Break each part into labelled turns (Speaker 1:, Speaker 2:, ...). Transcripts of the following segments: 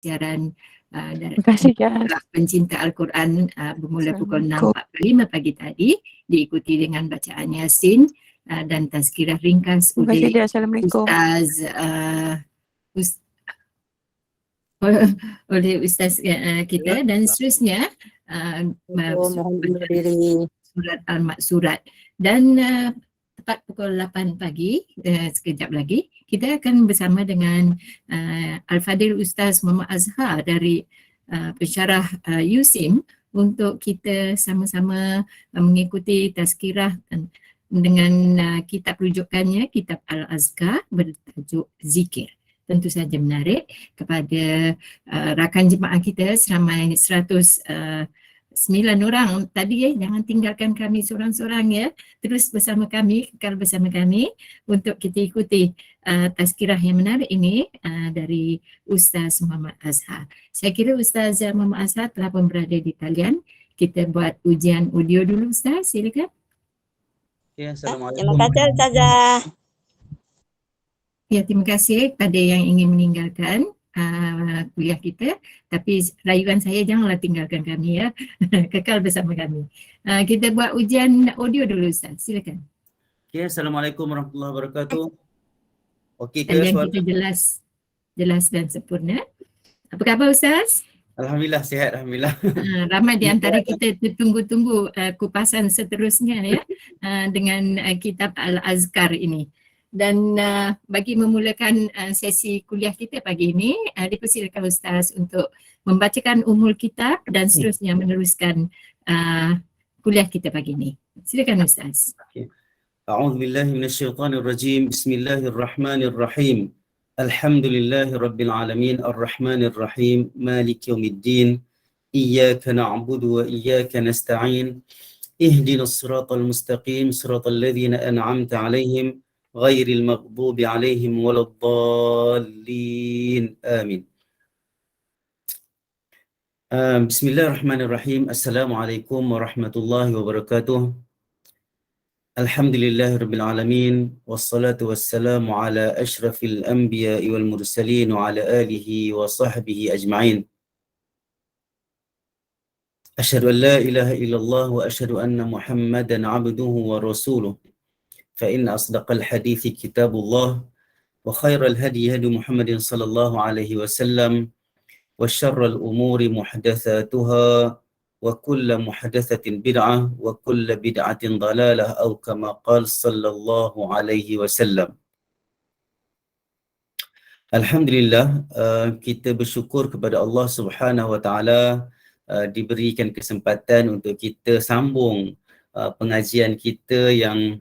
Speaker 1: siaran
Speaker 2: Terima kasih Kak.
Speaker 1: pencinta Al-Quran bermula pukul 6.45 pagi tadi, diikuti dengan bacaan Yasin dan tazkirah ringkas
Speaker 2: Terima kasih
Speaker 1: oleh
Speaker 2: dia. Assalamualaikum.
Speaker 1: oleh Ustaz kita, dan seterusnya surat Al-Maksurat. Dan tepat pukul 8 pagi, sekejap lagi, kita akan bersama dengan Al-Fadil Ustaz Muhammad Azhar dari pensyarah USIM untuk kita sama-sama mengikuti tazkirah dengan kitab rujukannya, kitab Al-Azkar bertajuk Zikir. Tentu saja menarik kepada rakan jemaah kita seramai 109 orang tadi. Jangan tinggalkan kami seorang-seorang ya. Terus bersama kami, kekal bersama kami untuk kita ikuti tazkirah yang menarik ini dari Ustaz Muhammad Azhar. Saya kira Ustaz Muhammad Azhar telah pun berada di talian. Kita buat ujian audio dulu Ustaz, silakan.
Speaker 3: Ya, Assalamualaikum.
Speaker 4: Terima kasih Ustazah.
Speaker 1: Ya, terima kasih kepada yang ingin meninggalkan kuliah kita, tapi rayuan saya janganlah tinggalkan kami ya. Kekal bersama kami. Kita buat ujian audio dulu Ustaz, silakan.
Speaker 3: Okay, Assalamualaikum warahmatullahi wabarakatuh. Okey ke
Speaker 1: Talian
Speaker 3: suara?
Speaker 1: kita jelas dan sempurna. Apa khabar Ustaz?
Speaker 3: Alhamdulillah, sihat alhamdulillah.
Speaker 1: Ramai di antara kita tertunggu-tunggu kupasan seterusnya ya dengan kitab Al-Azkar ini. Dan bagi memulakan sesi kuliah kita pagi ini, dipersilakan Ustaz untuk membacakan umul kitab dan seterusnya meneruskan kuliah kita pagi ini. Silakan Ustaz.
Speaker 3: A'udzubillahi minasyaitonirrajim. Bismillahirrahmanirrahim. Alhamdulillahi rabbil alamin arrahmanir rahim maliki yaumiddin. Iyyaka na'budu wa iyyaka nasta'in. Ihdinas siratal mustaqim siratal ladzina an'amta 'alaihim ghairil maghdubi 'alaihim waladdallin. Amin. Bismillahirrahmanirrahim. Assalamualaikum warahmatullahi wabarakatuh. Alhamdulillahirabbil alamin wassalatu wassalamu ala asyrafil anbiya'i wal mursalin wa ala alihi wa sahbihi ajma'in. Asyhadu an la ilaha illallah wa asyhadu anna Muhammadan 'abduhu wa rasuluh. Fa inna asdaqal hadithi kitabullah wa khairal hadi hadi Muhammadin sallallahu alaihi wasallam wa syarral umuri muhdatsatuha wa kullu muhdatsatin bid'ah wa kullu bid'atin dalalah atau kama qala sallallahu alaihi wasallam. Alhamdulillah, kita bersyukur kepada Allah Subhanahu wa taala diberikan kesempatan untuk kita sambung pengajian kita yang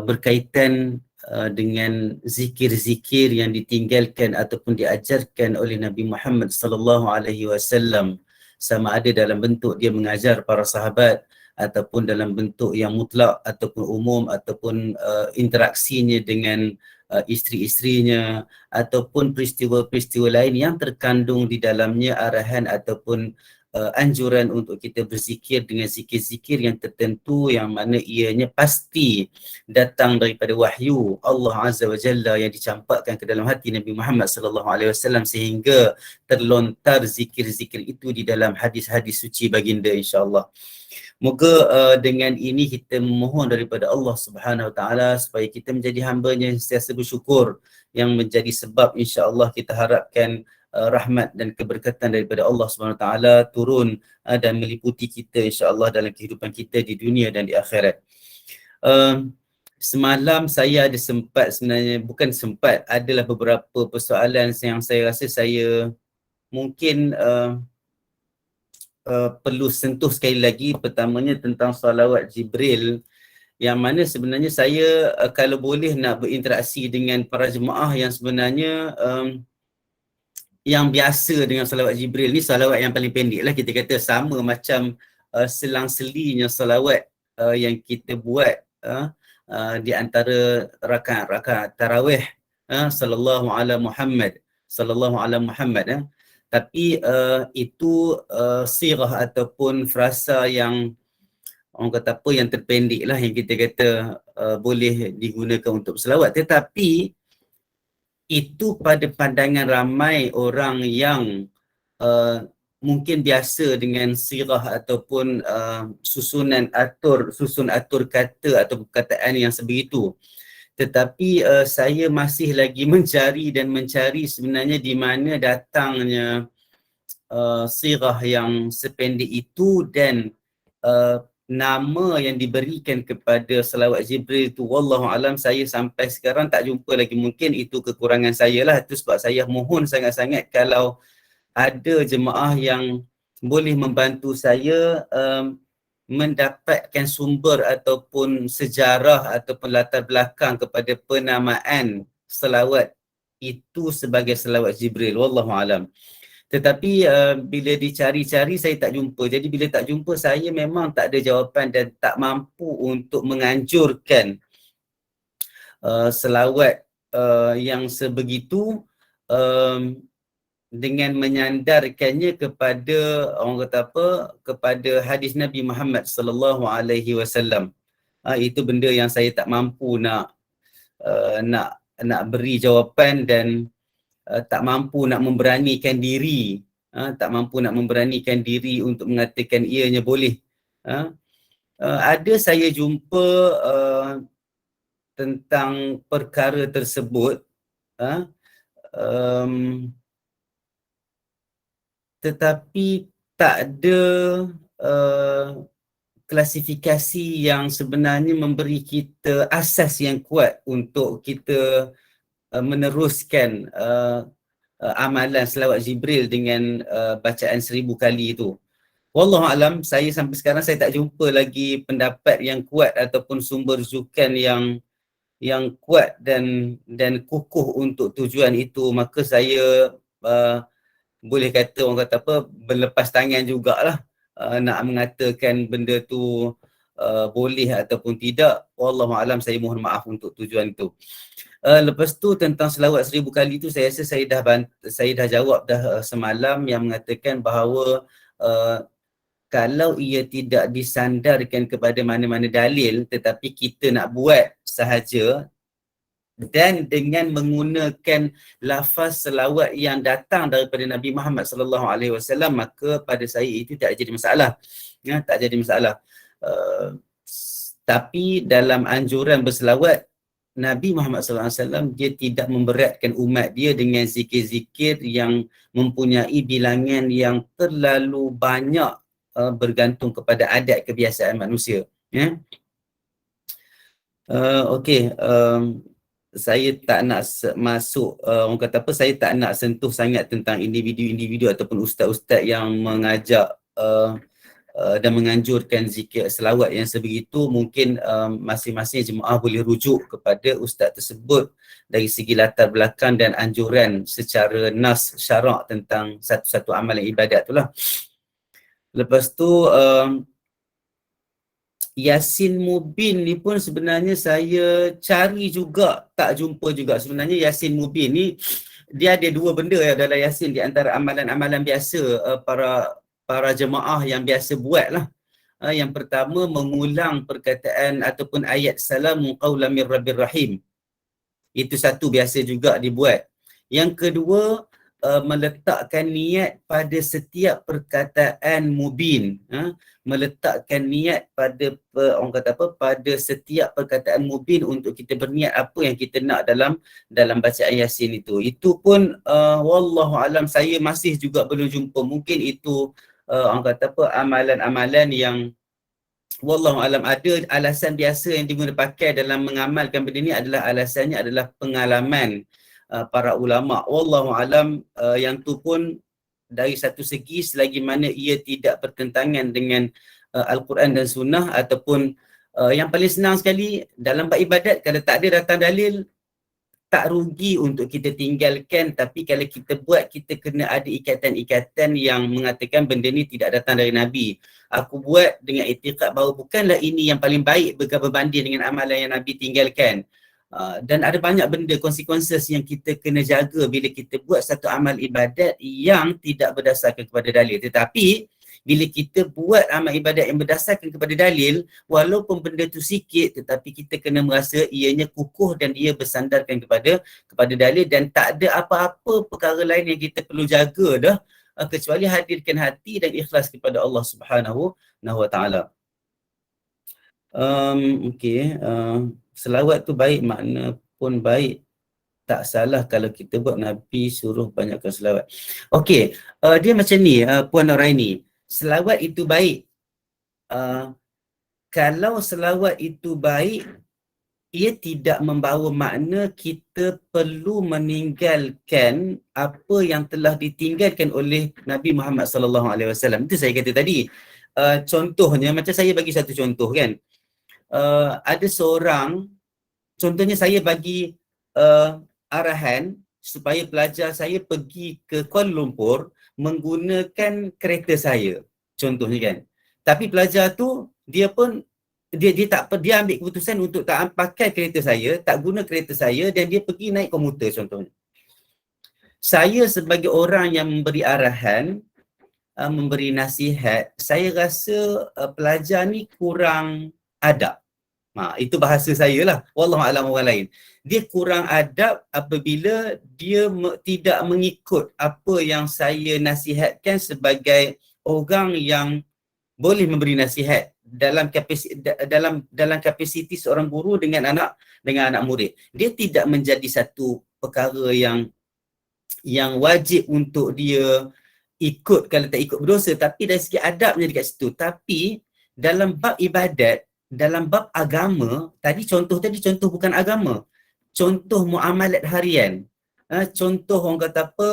Speaker 3: berkaitan dengan zikir-zikir yang ditinggalkan ataupun diajarkan oleh Nabi Muhammad sallallahu alaihi wasallam, sama ada dalam bentuk dia mengajar para sahabat ataupun dalam bentuk yang mutlak ataupun umum ataupun interaksinya dengan isteri-isterinya ataupun peristiwa-peristiwa lain yang terkandung di dalamnya arahan ataupun anjuran untuk kita berzikir dengan zikir-zikir yang tertentu yang mana ianya pasti datang daripada wahyu Allah Azza wa Jalla yang dicampakkan ke dalam hati Nabi Muhammad sallallahu alaihi wasallam sehingga terlontar zikir-zikir itu di dalam hadis-hadis suci baginda insya-Allah. Moga dengan ini kita memohon daripada Allah Subhanahu wa taala supaya kita menjadi hamba-Nya yang sentiasa bersyukur, yang menjadi sebab insya-Allah kita harapkan rahmat dan keberkatan daripada Allah Subhanahu wa taala turun dan meliputi kita insya-Allah dalam kehidupan kita di dunia dan di akhirat. Semalam saya ada sempat, sebenarnya bukan sempat, adalah beberapa persoalan yang saya rasa saya mungkin perlu sentuh sekali lagi. Pertamanya tentang salawat Jibril, yang mana sebenarnya saya kalau boleh nak berinteraksi dengan para jemaah yang sebenarnya yang biasa dengan salawat Jibril ni, salawat yang paling pendek lah kita kata, sama macam selang-selinya salawat yang kita buat di antara rakaat-rakaat tarawih sallallahu ala Muhammad tapi itu sirah ataupun frasa yang orang kata apa, yang terpendek lah, yang kita kata boleh digunakan untuk selawat. Tetapi itu pada pandangan ramai orang yang mungkin biasa dengan sirah ataupun susun atur kata atau perkataan yang sebegitu. Tetapi saya masih lagi mencari sebenarnya di mana datangnya sirah yang sependek itu dan nama yang diberikan kepada selawat Jibril itu, wallahu alam, saya sampai sekarang tak jumpa lagi. Mungkin itu kekurangan saya lah. Itu sebab saya mohon sangat-sangat kalau ada jemaah yang boleh membantu saya mendapatkan sumber ataupun sejarah ataupun latar belakang kepada penamaan selawat itu sebagai selawat Jibril, wallahu alam. Tetapi bila dicari-cari saya tak jumpa. Jadi bila tak jumpa, saya memang tak ada jawapan dan tak mampu untuk menganjurkan selawat yang sebegitu dengan menyandarkannya kepada orang kata apa, kepada hadis Nabi Muhammad sallallahu alaihi wasallam. Itu benda yang saya tak mampu nak beri jawapan dan tak mampu nak memberanikan diri, untuk mengatakan ianya boleh. Ada saya jumpa tentang perkara tersebut, tetapi tak ada klasifikasi yang sebenarnya memberi kita asas yang kuat untuk kita meneruskan amalan selawat Jibril dengan bacaan 1000 kali itu. Wallahu alam, saya sampai sekarang saya tak jumpa lagi pendapat yang kuat ataupun sumber rujukan yang kuat dan kukuh untuk tujuan itu. Maka saya boleh kata, orang kata apa, berlepas tangan jugalah nak mengatakan benda tu boleh ataupun tidak. Wallahu alam, saya mohon maaf untuk tujuan itu. Lepas tu tentang selawat 1000 kali tu, saya rasa saya dah jawab dah semalam, yang mengatakan bahawa kalau ia tidak disandarkan kepada mana-mana dalil tetapi kita nak buat sahaja dan dengan menggunakan lafaz selawat yang datang daripada Nabi Muhammad sallallahu alaihi wasallam, maka pada saya itu tak jadi masalah. Tak jadi masalah. Tapi dalam anjuran berselawat, Nabi Muhammad sallallahu alaihi wasallam dia tidak memberatkan umat dia dengan zikir-zikir yang mempunyai bilangan yang terlalu banyak bergantung kepada adat kebiasaan manusia. Okey, saya tak nak masuk, orang kata apa, saya tak nak sentuh sangat tentang individu-individu ataupun ustaz-ustaz yang mengajak dan menganjurkan zikir selawat yang sebegitu. Mungkin masing-masing jemaah boleh rujuk kepada ustaz tersebut dari segi latar belakang dan anjuran secara nas syarak tentang satu-satu amalan ibadat tu lah. Lepas tu Yasin Mubin ni pun sebenarnya saya cari juga, tak jumpa juga. Sebenarnya Yasin Mubin ni dia ada dua benda dalam Yasin di antara amalan-amalan biasa para jemaah yang biasa buat lah. Yang pertama, mengulang perkataan ataupun ayat salamun qawlan min rabbir rahim. Itu satu biasa juga dibuat. Yang kedua, meletakkan niat pada setiap perkataan mubin. Meletakkan niat pada orang kata apa, pada setiap perkataan mubin untuk kita berniat apa yang kita nak dalam bacaan Yasin itu. Itu pun wallahu alam, saya masih juga belum jumpa. Mungkin itu orang kata apa, amalan-amalan yang wallahu alam ada alasan biasa yang diguna pakai dalam mengamalkan benda ni, alasannya adalah pengalaman para ulama. Wallahu alam, yang tu pun dari satu segi selagi mana ia tidak bertentangan dengan Al-Quran dan Sunnah, ataupun yang paling senang sekali dalam bab ibadat, kalau tak ada datang dalil, tak rugi untuk kita tinggalkan. Tapi kalau kita buat, kita kena ada ikatan-ikatan yang mengatakan benda ni tidak datang dari Nabi. Aku buat dengan i'tiqad bahawa bukanlah ini yang paling baik berbanding dengan amalan yang Nabi tinggalkan. Dan ada banyak benda, konsekuensi yang kita kena jaga bila kita buat satu amal ibadat yang tidak berdasarkan kepada dalil. Tetapi Bila kita buat amal ibadat yang berdasarkan kepada dalil, walaupun benda tu sikit tetapi kita kena merasa ianya kukuh dan ia bersandarkan kepada dalil dan tak ada apa-apa perkara lain yang kita perlu jaga dah kecuali hadirkan hati dan ikhlas kepada Allah Subhanahu wa taala. Selawat tu baik, makna pun baik. Tak salah kalau kita buat Nabi suruh banyakkan selawat. Okey, dia macam ni Puan Noraini. Selawat itu baik. Kalau selawat itu baik, ia tidak membawa makna kita perlu meninggalkan apa yang telah ditinggalkan oleh Nabi Muhammad sallallahu alaihi wasallam. Itu saya kata tadi. Contohnya, macam saya bagi satu contoh kan. Ada seorang, contohnya saya bagi arahan supaya pelajar saya pergi ke Kuala Lumpur menggunakan kereta saya, contohnya kan. Tapi pelajar tu dia ambil keputusan untuk tak pakai kereta saya, tak guna kereta saya dan dia pergi naik komuter contohnya. Saya sebagai orang yang memberi arahan, memberi nasihat, saya rasa pelajar ni kurang adab. Itu bahasa saya lah. Wallahualam orang lain. Dia kurang adab apabila dia tidak mengikut apa yang saya nasihatkan sebagai orang yang boleh memberi nasihat dalam kapasiti seorang guru dengan anak murid. Dia tidak menjadi satu perkara yang wajib untuk dia ikut kalau tak ikut berdosa, tapi dari segi adabnya dekat situ. Tapi dalam bab ibadat, dalam bab agama, contoh bukan agama. Contoh muamalat harian. Contoh orang kata apa,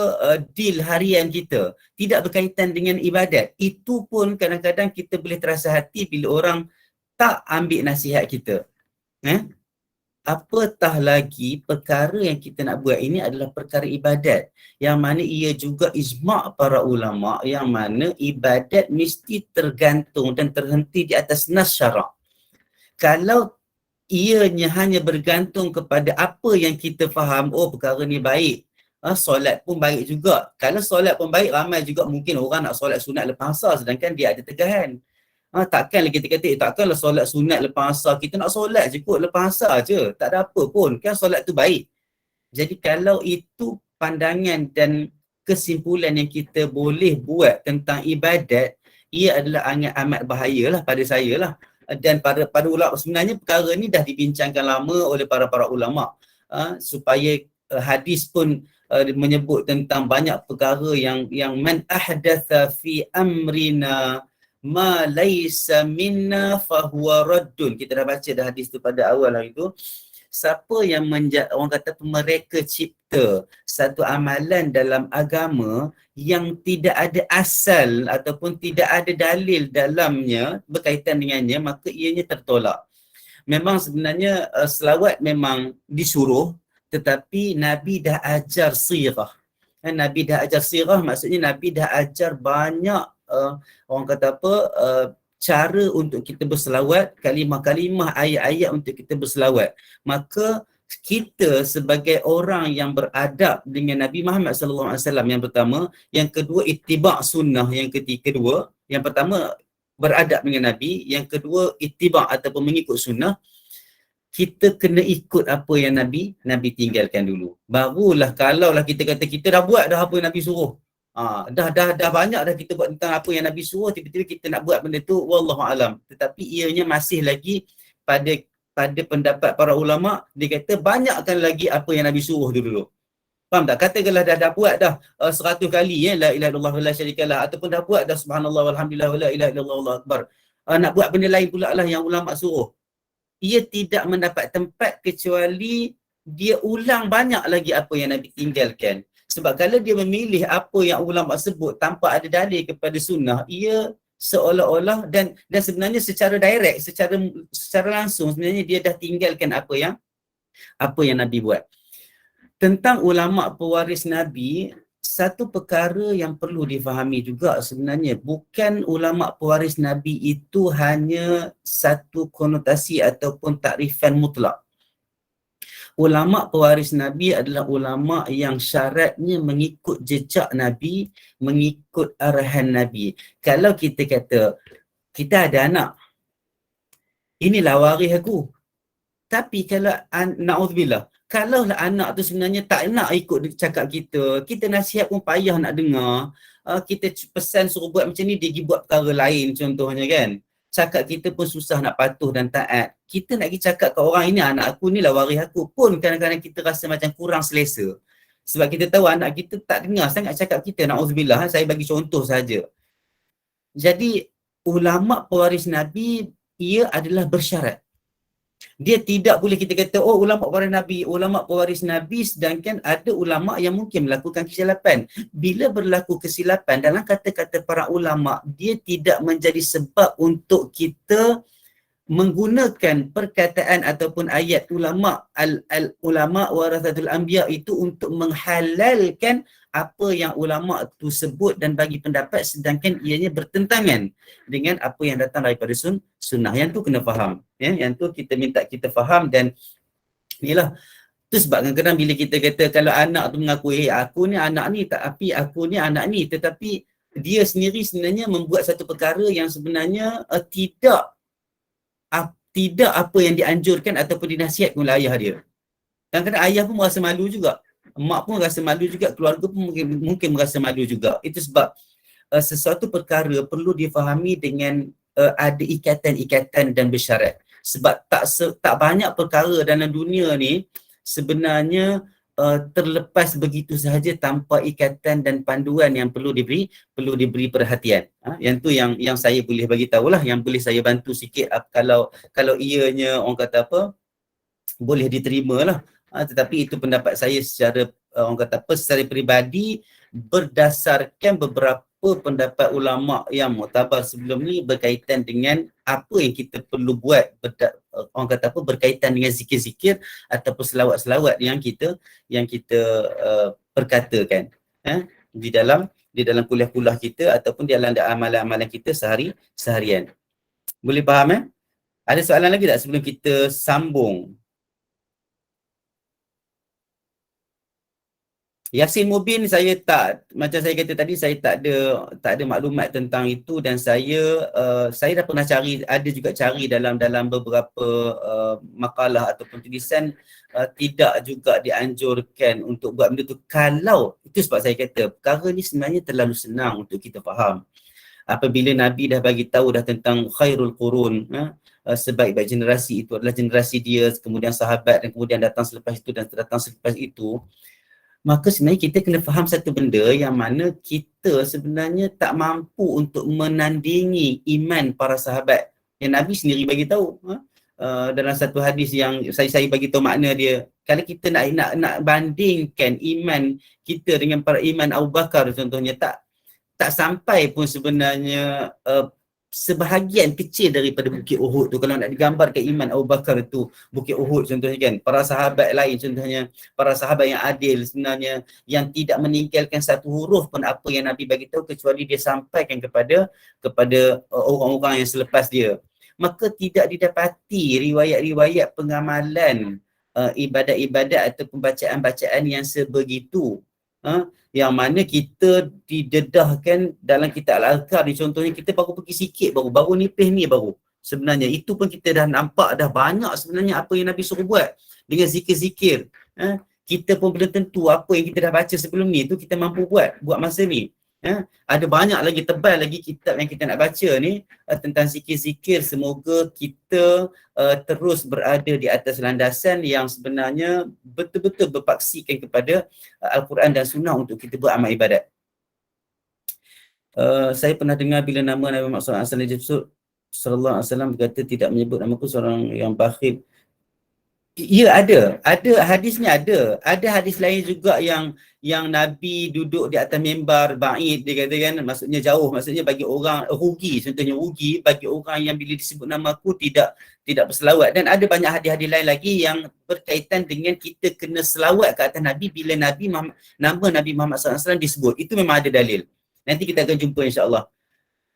Speaker 3: deal harian kita. Tidak berkaitan dengan ibadat. Itu pun kadang-kadang kita boleh terasa hati bila orang tak ambil nasihat kita. Apatah lagi perkara yang kita nak buat ini adalah perkara ibadat. Yang mana ia juga ijma' para ulama' yang mana ibadat mesti tergantung dan terhenti di atas nas syarak. Kalau ianya hanya bergantung kepada apa yang kita faham, perkara ni baik, solat pun baik juga. Kalau solat pun baik, ramai juga mungkin orang nak solat sunat lepas asar sedangkan dia ada tegahan. Takkanlah kita kata, takkanlah solat sunat lepas asar, kita nak solat je kot lepas asar je, tak ada apa pun, kan solat tu baik. Jadi kalau itu pandangan dan kesimpulan yang kita boleh buat tentang ibadat, ia adalah amat bahayalah pada saya lah. Dan pada ulama, sebenarnya perkara ni dah dibincangkan lama oleh para ulama, supaya hadis pun menyebut tentang banyak perkara yang man ahdatha fi amrina ma laysa minna fahuwa raddun. Kita dah baca dah hadis tu pada awal hari tu. Siapa yang orang kata mereka cipta satu amalan dalam agama yang tidak ada asal ataupun tidak ada dalil dalamnya berkaitan dengannya, maka ianya tertolak. Memang sebenarnya selawat memang disuruh, tetapi Nabi dah ajar sirah. Nabi dah ajar sirah, maksudnya Nabi dah ajar banyak orang kata apa, cara untuk kita berselawat, kalimah-kalimah, ayat-ayat untuk kita berselawat. Maka kita sebagai orang yang beradab dengan Nabi Muhammad sallallahu alaihi wasallam yang pertama, yang kedua ittiba' sunnah, yang kedua, yang pertama beradab dengan Nabi, yang kedua ittiba' ataupun mengikut sunnah. Kita kena ikut apa yang Nabi tinggalkan dulu. Barulah kalaulah kita kata kita dah buat dah apa yang Nabi suruh. Dah banyak dah kita buat tentang apa yang Nabi suruh, tiba-tiba kita nak buat benda tu, wallahualam. Tetapi ianya masih lagi pada pendapat para ulama, dia kata banyakkan lagi apa yang Nabi suruh dulu. Faham tak? Katakanlah dah buat dah 100 kali la ilaha illallah wala syarikalah, ataupun dah buat dah subhanallah walhamdulillah wala ilaha illallah wallahu akbar. Nak buat benda lain pula lah yang ulama suruh. Ia tidak mendapat tempat kecuali dia ulang banyak lagi apa yang Nabi tinggalkan. Sebab kalau dia memilih apa yang ulama sebut tanpa ada dalil kepada sunnah, ia seolah-olah dan sebenarnya secara direct, secara langsung sebenarnya dia dah tinggalkan apa yang Nabi buat. Tentang ulama pewaris Nabi, satu perkara yang perlu difahami juga sebenarnya, bukan ulama pewaris Nabi itu hanya satu konotasi ataupun takrifan mutlak. Ulama pewaris Nabi adalah ulama yang syaratnya mengikut jejak Nabi, mengikut arahan Nabi. Kalau kita kata, kita ada anak, inilah waris aku. Tapi kalau, na'udzubillah, kalaulah anak tu sebenarnya tak nak ikut cakap kita, kita nasihat pun payah nak dengar, kita pesan suruh buat macam ni, dia pergi buat perkara lain contohnya kan. Cakap kita pun susah nak patuh dan taat. Kita nak pergi cakap ke orang, ini anak aku, ni lah waris aku, pun kadang-kadang kita rasa macam kurang selesa. Sebab kita tahu anak kita tak dengar sangat cakap kita, na'udzubillah, saya bagi contoh saja. Jadi, ulama pewaris Nabi, ia adalah bersyarat. Dia tidak boleh kita kata, oh ulama pewaris Nabi, sedangkan ada ulama yang mungkin melakukan kesilapan. Bila berlaku kesilapan, dalam kata-kata para ulama, dia tidak menjadi sebab untuk kita menggunakan perkataan ataupun ayat ulama, ulama warathatul anbiya itu untuk menghalalkan apa yang ulama itu sebut dan bagi pendapat, sedangkan ianya bertentangan dengan apa yang datang daripada sunnah. Yang tu kena faham, ya? Yang tu kita minta kita faham. Dan inilah tu sebab kadang-kadang bila kita kata kalau anak tu mengaku aku ni anak ni, tapi aku ni anak ni, tetapi dia sendiri sebenarnya membuat satu perkara yang sebenarnya tidak apa yang dianjurkan ataupun dinasihatkan oleh ayah dia. Kadang-kadang ayah pun merasa malu juga, mak pun rasa malu juga, keluarga pun mungkin merasa malu juga. Itu sebab sesuatu perkara perlu difahami dengan ada ikatan-ikatan dan bersyarat. Sebab tak banyak perkara dalam dunia ni sebenarnya terlepas begitu sahaja tanpa ikatan dan panduan yang perlu diberi perhatian. Yang tu yang saya boleh bagi tahulah, yang boleh saya bantu sikit kalau ianya orang kata apa, boleh diterima lah. Tetapi itu pendapat saya secara orang kata apa, secara peribadi, berdasarkan beberapa pendapat ulama yang muktabar sebelum ni berkaitan dengan apa yang kita perlu buat, orang kata apa, berkaitan dengan zikir-zikir ataupun selawat-selawat yang kita perkatakan di dalam kuliah-kuliah kita ataupun di dalam amalan-amalan kita seharian. Boleh faham? Ada soalan lagi tak sebelum kita sambung? Yasin Mubin, saya tak, macam saya kata tadi, saya tak ada maklumat tentang itu, dan saya dah pernah cari, ada juga cari dalam beberapa makalah ataupun tulisan, tidak juga dianjurkan untuk buat benda tu. Kalau, itu sebab saya kata, perkara ni sebenarnya terlalu senang untuk kita faham. Apabila Nabi dah bagi tahu dah tentang khairul qurun, sebaik-baik generasi itu adalah generasi dia, kemudian sahabat, dan kemudian datang selepas itu dan datang selepas itu, maka sebenarnya kita kena faham satu benda yang mana kita sebenarnya tak mampu untuk menandingi iman para sahabat yang Nabi sendiri bagi tahu. Dalam satu hadis yang saya bagi tahu makna dia, kalau kita nak bandingkan iman kita dengan para iman Abu Bakar contohnya, tak sampai pun sebenarnya sebahagian kecil daripada Bukit Uhud tu. Kalau nak digambarkan iman Abu Bakar tu Bukit Uhud contohnya kan, para sahabat lain contohnya, para sahabat yang adil sebenarnya, yang tidak meninggalkan satu huruf pun apa yang Nabi bagi tahu kecuali dia sampaikan kepada orang-orang yang selepas dia. Maka tidak didapati riwayat-riwayat pengamalan ibadat-ibadat ataupun bacaan-bacaan yang sebegitu, yang mana kita didedahkan dalam kitab Al-Azkar ni contohnya, kita baru pergi sikit, baru nipis ni baru. Sebenarnya itu pun kita dah nampak dah banyak sebenarnya apa yang Nabi suruh buat dengan zikir-zikir. Kita pun belum tentu apa yang kita dah baca sebelum ni tu kita mampu buat masa ni. Ada banyak lagi, tebal lagi kitab yang kita nak baca ni tentang zikir-zikir. Semoga kita terus berada di atas landasan yang sebenarnya betul-betul berpaksikan kepada Al-Quran dan Sunnah untuk kita beramal ibadat. Saya pernah dengar bila nama Nabi Muhammad SAW berkata tidak menyebut namaku seorang yang bakhil. Ya, ada hadisnya, ada hadis lain juga yang Nabi duduk di atas mimbar ba'id, dia kata kan, maksudnya jauh, maksudnya bagi orang rugi, contohnya rugi bagi orang yang bila disebut namaku tidak berselawat. Dan ada banyak hadis-hadis lain lagi yang berkaitan dengan kita kena selawat ke atas Nabi bila nama Nabi Muhammad SAW disebut. Itu memang ada dalil. Nanti kita akan jumpa insya-Allah.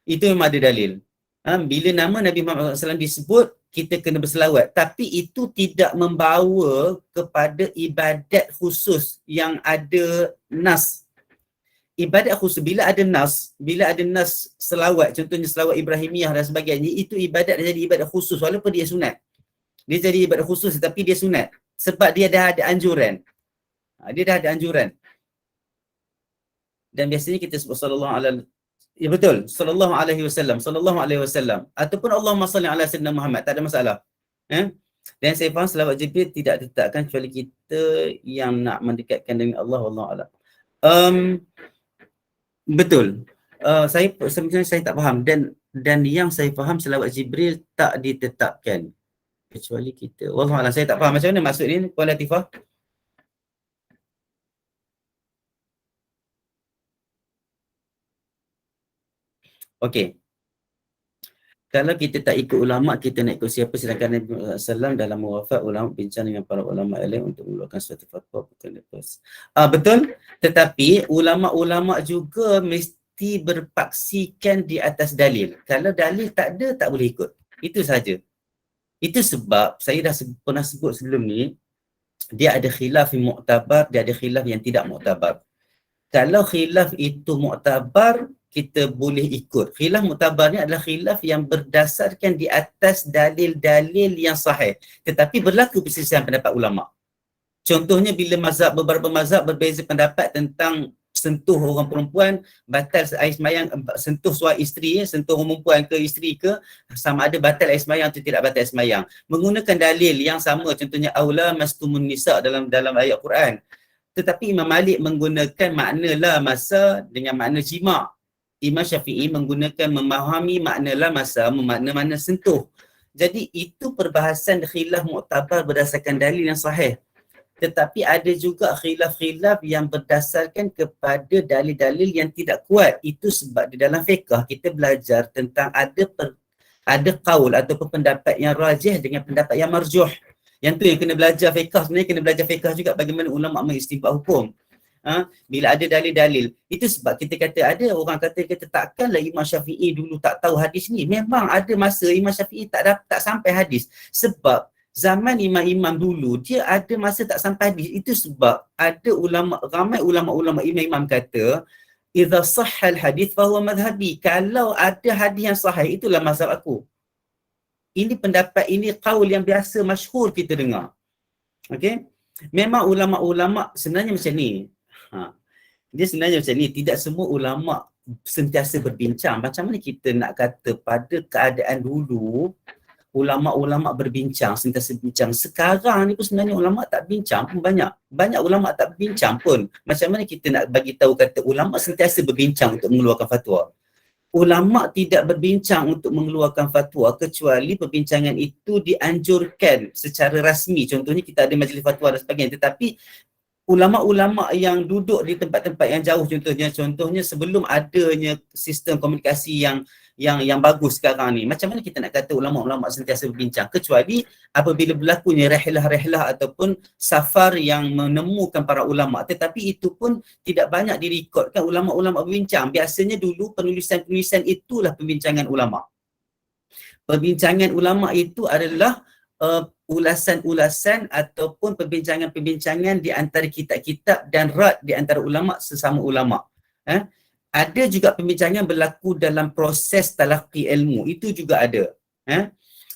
Speaker 3: Itu memang ada dalil. Bila nama Nabi Muhammad SAW disebut, kita kena berselawat, tapi itu tidak membawa kepada ibadat khusus yang ada nas. Ibadat khusus bila ada nas selawat, contohnya selawat Ibrahimiyah dan sebagainya, itu ibadat dia jadi ibadat khusus walaupun dia sunat. Dia jadi ibadat khusus tapi dia sunat sebab dia dah ada anjuran. Dia dah ada anjuran. Dan biasanya kita sebut sallallahu alaihi, ya betul, sallallahu alaihi wasallam ataupun Allahumma salli ala sayyidina Muhammad, tak ada masalah. Dan saya faham selawat Jibril tidak ditetapkan kecuali kita yang nak mendekatkan dengan Allah, wallahu a'lam. Betul. Sebenarnya saya tak faham, dan yang saya faham selawat Jibril tak ditetapkan kecuali kita. Wallahu a'lam, saya tak faham macam mana maksud ni, Puan Latifah. Okey. Kalau kita tak ikut ulama, kita nak ikut siapa? Sedangkan Nabi SAW dalam wafat, ulama bincang dengan para ulama lain untuk mengeluarkan suatu fatwa, bukan lepas. Betul, tetapi ulama-ulama juga mesti berpaksikan di atas dalil. Kalau dalil tak ada, tak boleh ikut. Itu saja. Itu sebab saya dah pernah sebut sebelum ni, dia ada khilaf yang muktabar, dia ada khilaf yang tidak muktabar. Kalau khilaf itu muktabar, kita boleh ikut. Khilaf muktabar ni adalah khilaf yang berdasarkan di atas dalil-dalil yang sahih. Tetapi berlaku perselisihan pendapat ulama. Contohnya bila beberapa mazhab berbeza pendapat tentang sentuh orang perempuan, batal air semayang, sentuh suami isteri, sentuh orang perempuan ke isteri ke, sama ada batal air semayang atau tidak batal air semayang. Menggunakan dalil yang sama, contohnya aula mastumun nisa dalam ayat Quran. Tetapi Imam Malik menggunakan makna la masa dengan makna jima'. Imam Syafi'i menggunakan memahami makna la masa memakna sentuh. Jadi itu perbahasan khilaf muktabar berdasarkan dalil yang sahih. Tetapi ada juga khilaf-khilaf yang berdasarkan kepada dalil-dalil yang tidak kuat. Itu sebab di dalam fiqh kita belajar tentang ada qaul ataupun pendapat yang rajih dengan pendapat yang marjuh. Yang tu yang kena belajar fiqh, sebenarnya kena belajar fiqh juga bagaimana ulama mengistinbat hukum. Bila ada dalil-dalil. Itu sebab kita kata ada orang kata takkanlah Imam Syafi'i dulu tak tahu hadis ni. Memang ada masa Imam Syafi'i tak sampai hadis. Sebab zaman imam-imam dulu dia ada masa tak sampai hadis. Itu sebab ada ramai ulama-ulama imam-imam kata idza sahhal hadis fa huwa madhhabi. Kalau ada hadis yang sahih, itulah mazhab aku. Ini pendapat, ini qaul yang biasa masyhur kita dengar. Okey? Memang ulama-ulama sebenarnya macam ni. Dia sebenarnya macam ni, tidak semua ulama sentiasa berbincang. Macam mana kita nak kata pada keadaan dulu ulama-ulama berbincang, sentiasa bincang. Sekarang ni pun sebenarnya ulama tak bincang pun banyak. Banyak ulama tak berbincang pun. Macam mana kita nak bagi tahu kata ulama sentiasa berbincang untuk mengeluarkan fatwa? Ulama tidak berbincang untuk mengeluarkan fatwa kecuali perbincangan itu dianjurkan secara rasmi. Contohnya kita ada majlis fatwa dan sebagainya. Tetapi ulama-ulama yang duduk di tempat-tempat yang jauh, contohnya sebelum adanya sistem komunikasi yang bagus sekarang ni, macam mana kita nak kata ulama-ulama sentiasa berbincang kecuali apabila berlakunya rehlah-rehlah ataupun safar yang menemukan para ulama. Tetapi itu pun tidak banyak direkodkan ulama-ulama berbincang. Biasanya dulu penulisan-penulisan itulah pembincangan ulama. Perbincangan ulama itu adalah ulasan-ulasan ataupun perbincangan-perbincangan di antara kitab-kitab dan rad di antara ulama sesama ulama. Ada juga pembincangan berlaku dalam proses talaqi ilmu. Itu juga ada.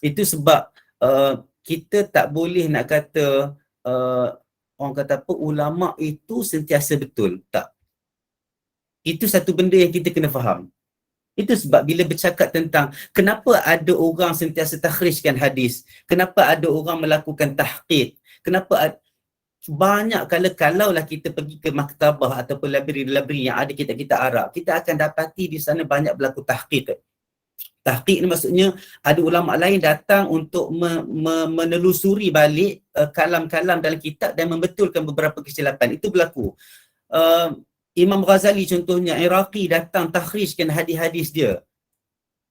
Speaker 3: Itu sebab kita tak boleh nak kata orang kata apa, ulama itu sentiasa betul. Tak. Itu satu benda yang kita kena faham. Itu sebab bila bercakap tentang kenapa ada orang sentiasa takhrijkan hadis, kenapa ada orang melakukan tahqiq, kenapa banyak kalaulah kita pergi ke maktabah ataupun library yang ada kitab-kitab Arab, kita akan dapati di sana banyak berlaku tahqiq. Tahqiq ni maksudnya ada ulama lain datang untuk menelusuri balik kalam-kalam dalam kitab dan membetulkan beberapa kesilapan. Itu berlaku. Imam Ghazali contohnya, Iraqi datang takhrijkan hadis-hadis dia.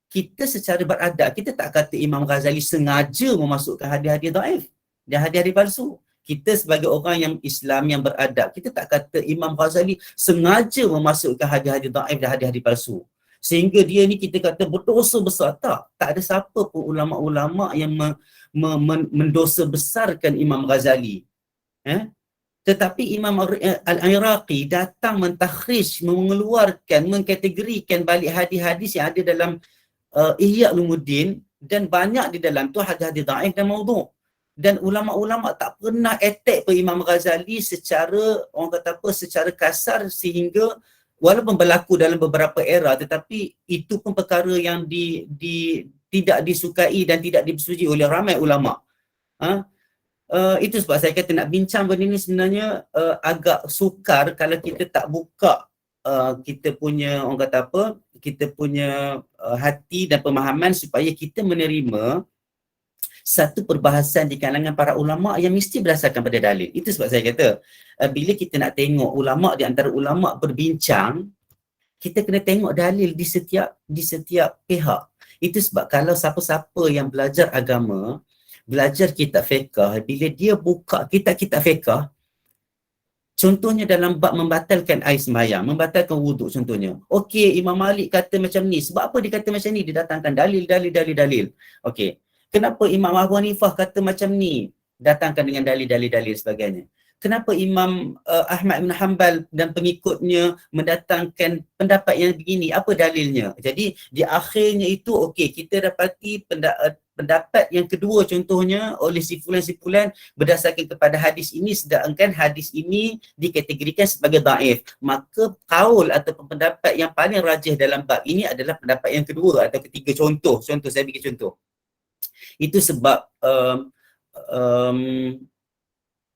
Speaker 3: Kita secara beradab, kita tak kata Imam Ghazali sengaja memasukkan hadis-hadis dhaif dan hadis-hadis palsu. Kita sebagai orang yang Islam yang beradab, kita tak kata Imam Ghazali sengaja memasukkan hadis-hadis dhaif dan hadis-hadis palsu. sehingga dia ni kita kata berdosa besar. Tak ada siapa pun ulama-ulama yang mendosa besarkan Imam Ghazali. Tetapi Imam Al-Iraqi datang mentakhrij, mengeluarkan, mengkategorikan balik hadis-hadis yang ada dalam Ihya Ulumuddin, dan banyak di dalam tu hadis-hadis dhaif dan maudhu'. Dan ulama-ulama tak pernah attack pe Imam Ghazali secara, orang kata apa, secara kasar, sehingga walaupun berlaku dalam beberapa era, tetapi itu pun perkara yang tidak disukai dan tidak disetujui oleh ramai ulama. Itu sebab saya kata nak bincang benda ni sebenarnya agak sukar kalau kita tak buka kita punya, orang kata apa, kita punya hati dan pemahaman supaya kita menerima satu perbahasan di kalangan para ulama yang mesti berdasarkan pada dalil. Itu sebab saya kata bila kita nak tengok ulama di antara ulama berbincang, kita kena tengok dalil di setiap pihak. Itu sebab kalau siapa-siapa yang belajar agama, belajar kitab fiqh, bila dia buka kitab-kitab fiqh, contohnya dalam bab membatalkan air sembahyang, membatalkan wuduk contohnya. Okey, Imam Malik kata macam ni. Sebab apa dia kata macam ni? Dia datangkan dalil. Okey. Kenapa Imam Abu Hanifah kata macam ni? Datangkan dengan dalil sebagainya. Kenapa Imam Ahmad bin Hanbal dan pengikutnya mendatangkan pendapat yang begini? Apa dalilnya? Jadi di akhirnya itu, okey, kita dapati pendapat yang kedua contohnya oleh sifulan-sifulan berdasarkan kepada hadis ini, sedangkan hadis ini dikategorikan sebagai dhaif. Maka kaul ataupun pendapat yang paling rajih dalam bab ini adalah pendapat yang kedua atau ketiga. Contoh saya bagi contoh. Itu sebab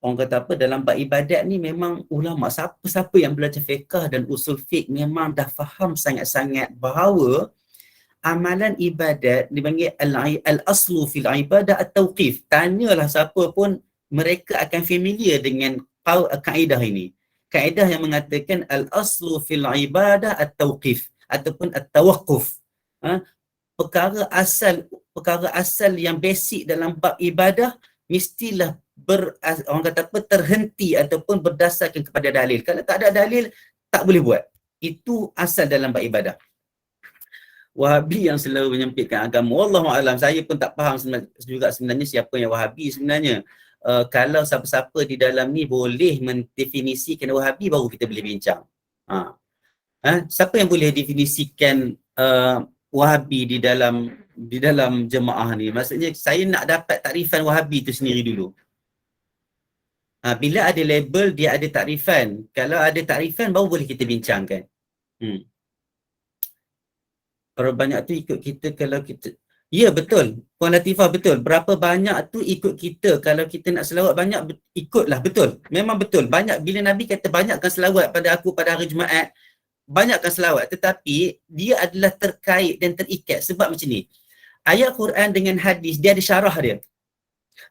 Speaker 3: orang kata apa, dalam bab ibadat ni memang ulama, siapa-siapa yang belajar fiqh dan usul fiqh memang dah faham sangat-sangat bahawa amalan ibadat dipanggil al-aslu fil ibadah at-tauqif. Tanyalah siapa pun, mereka akan familiar dengan kaedah ini. Kaedah yang mengatakan al-aslu fil ibadah at-tauqif ataupun at-tawaqquf. Perkara asal yang basic dalam bab ibadah mestilah orang kata apa, terhenti ataupun berdasarkan kepada dalil. Kalau tak ada dalil, tak boleh buat. Itu asal dalam bab ibadah. Wahabi yang selalu menyempitkan agama, wallahu alam, saya pun tak faham sebenarnya siapa yang Wahabi sebenarnya. Kalau siapa-siapa di dalam ni boleh mendefinisikan Wahabi, baru kita boleh bincang. Siapa yang boleh definisikan Wahabi di dalam jemaah ni? Maksudnya saya nak dapat takrifan Wahabi tu sendiri dulu. Bila ada label, dia ada takrifan. Kalau ada takrifan, baru boleh kita bincangkan. Berapa banyak tu ikut kita kalau kita... Ya, betul. Puan Latifah, betul. Berapa banyak tu ikut kita. Kalau kita nak selawat banyak, ikutlah. Betul. Memang betul. Banyak. Bila Nabi kata banyakkan selawat pada aku pada hari Jumaat, banyakkan selawat. Tetapi dia adalah terkait dan terikat. Sebab macam ni. Ayat Quran dengan hadis, dia ada syarah dia.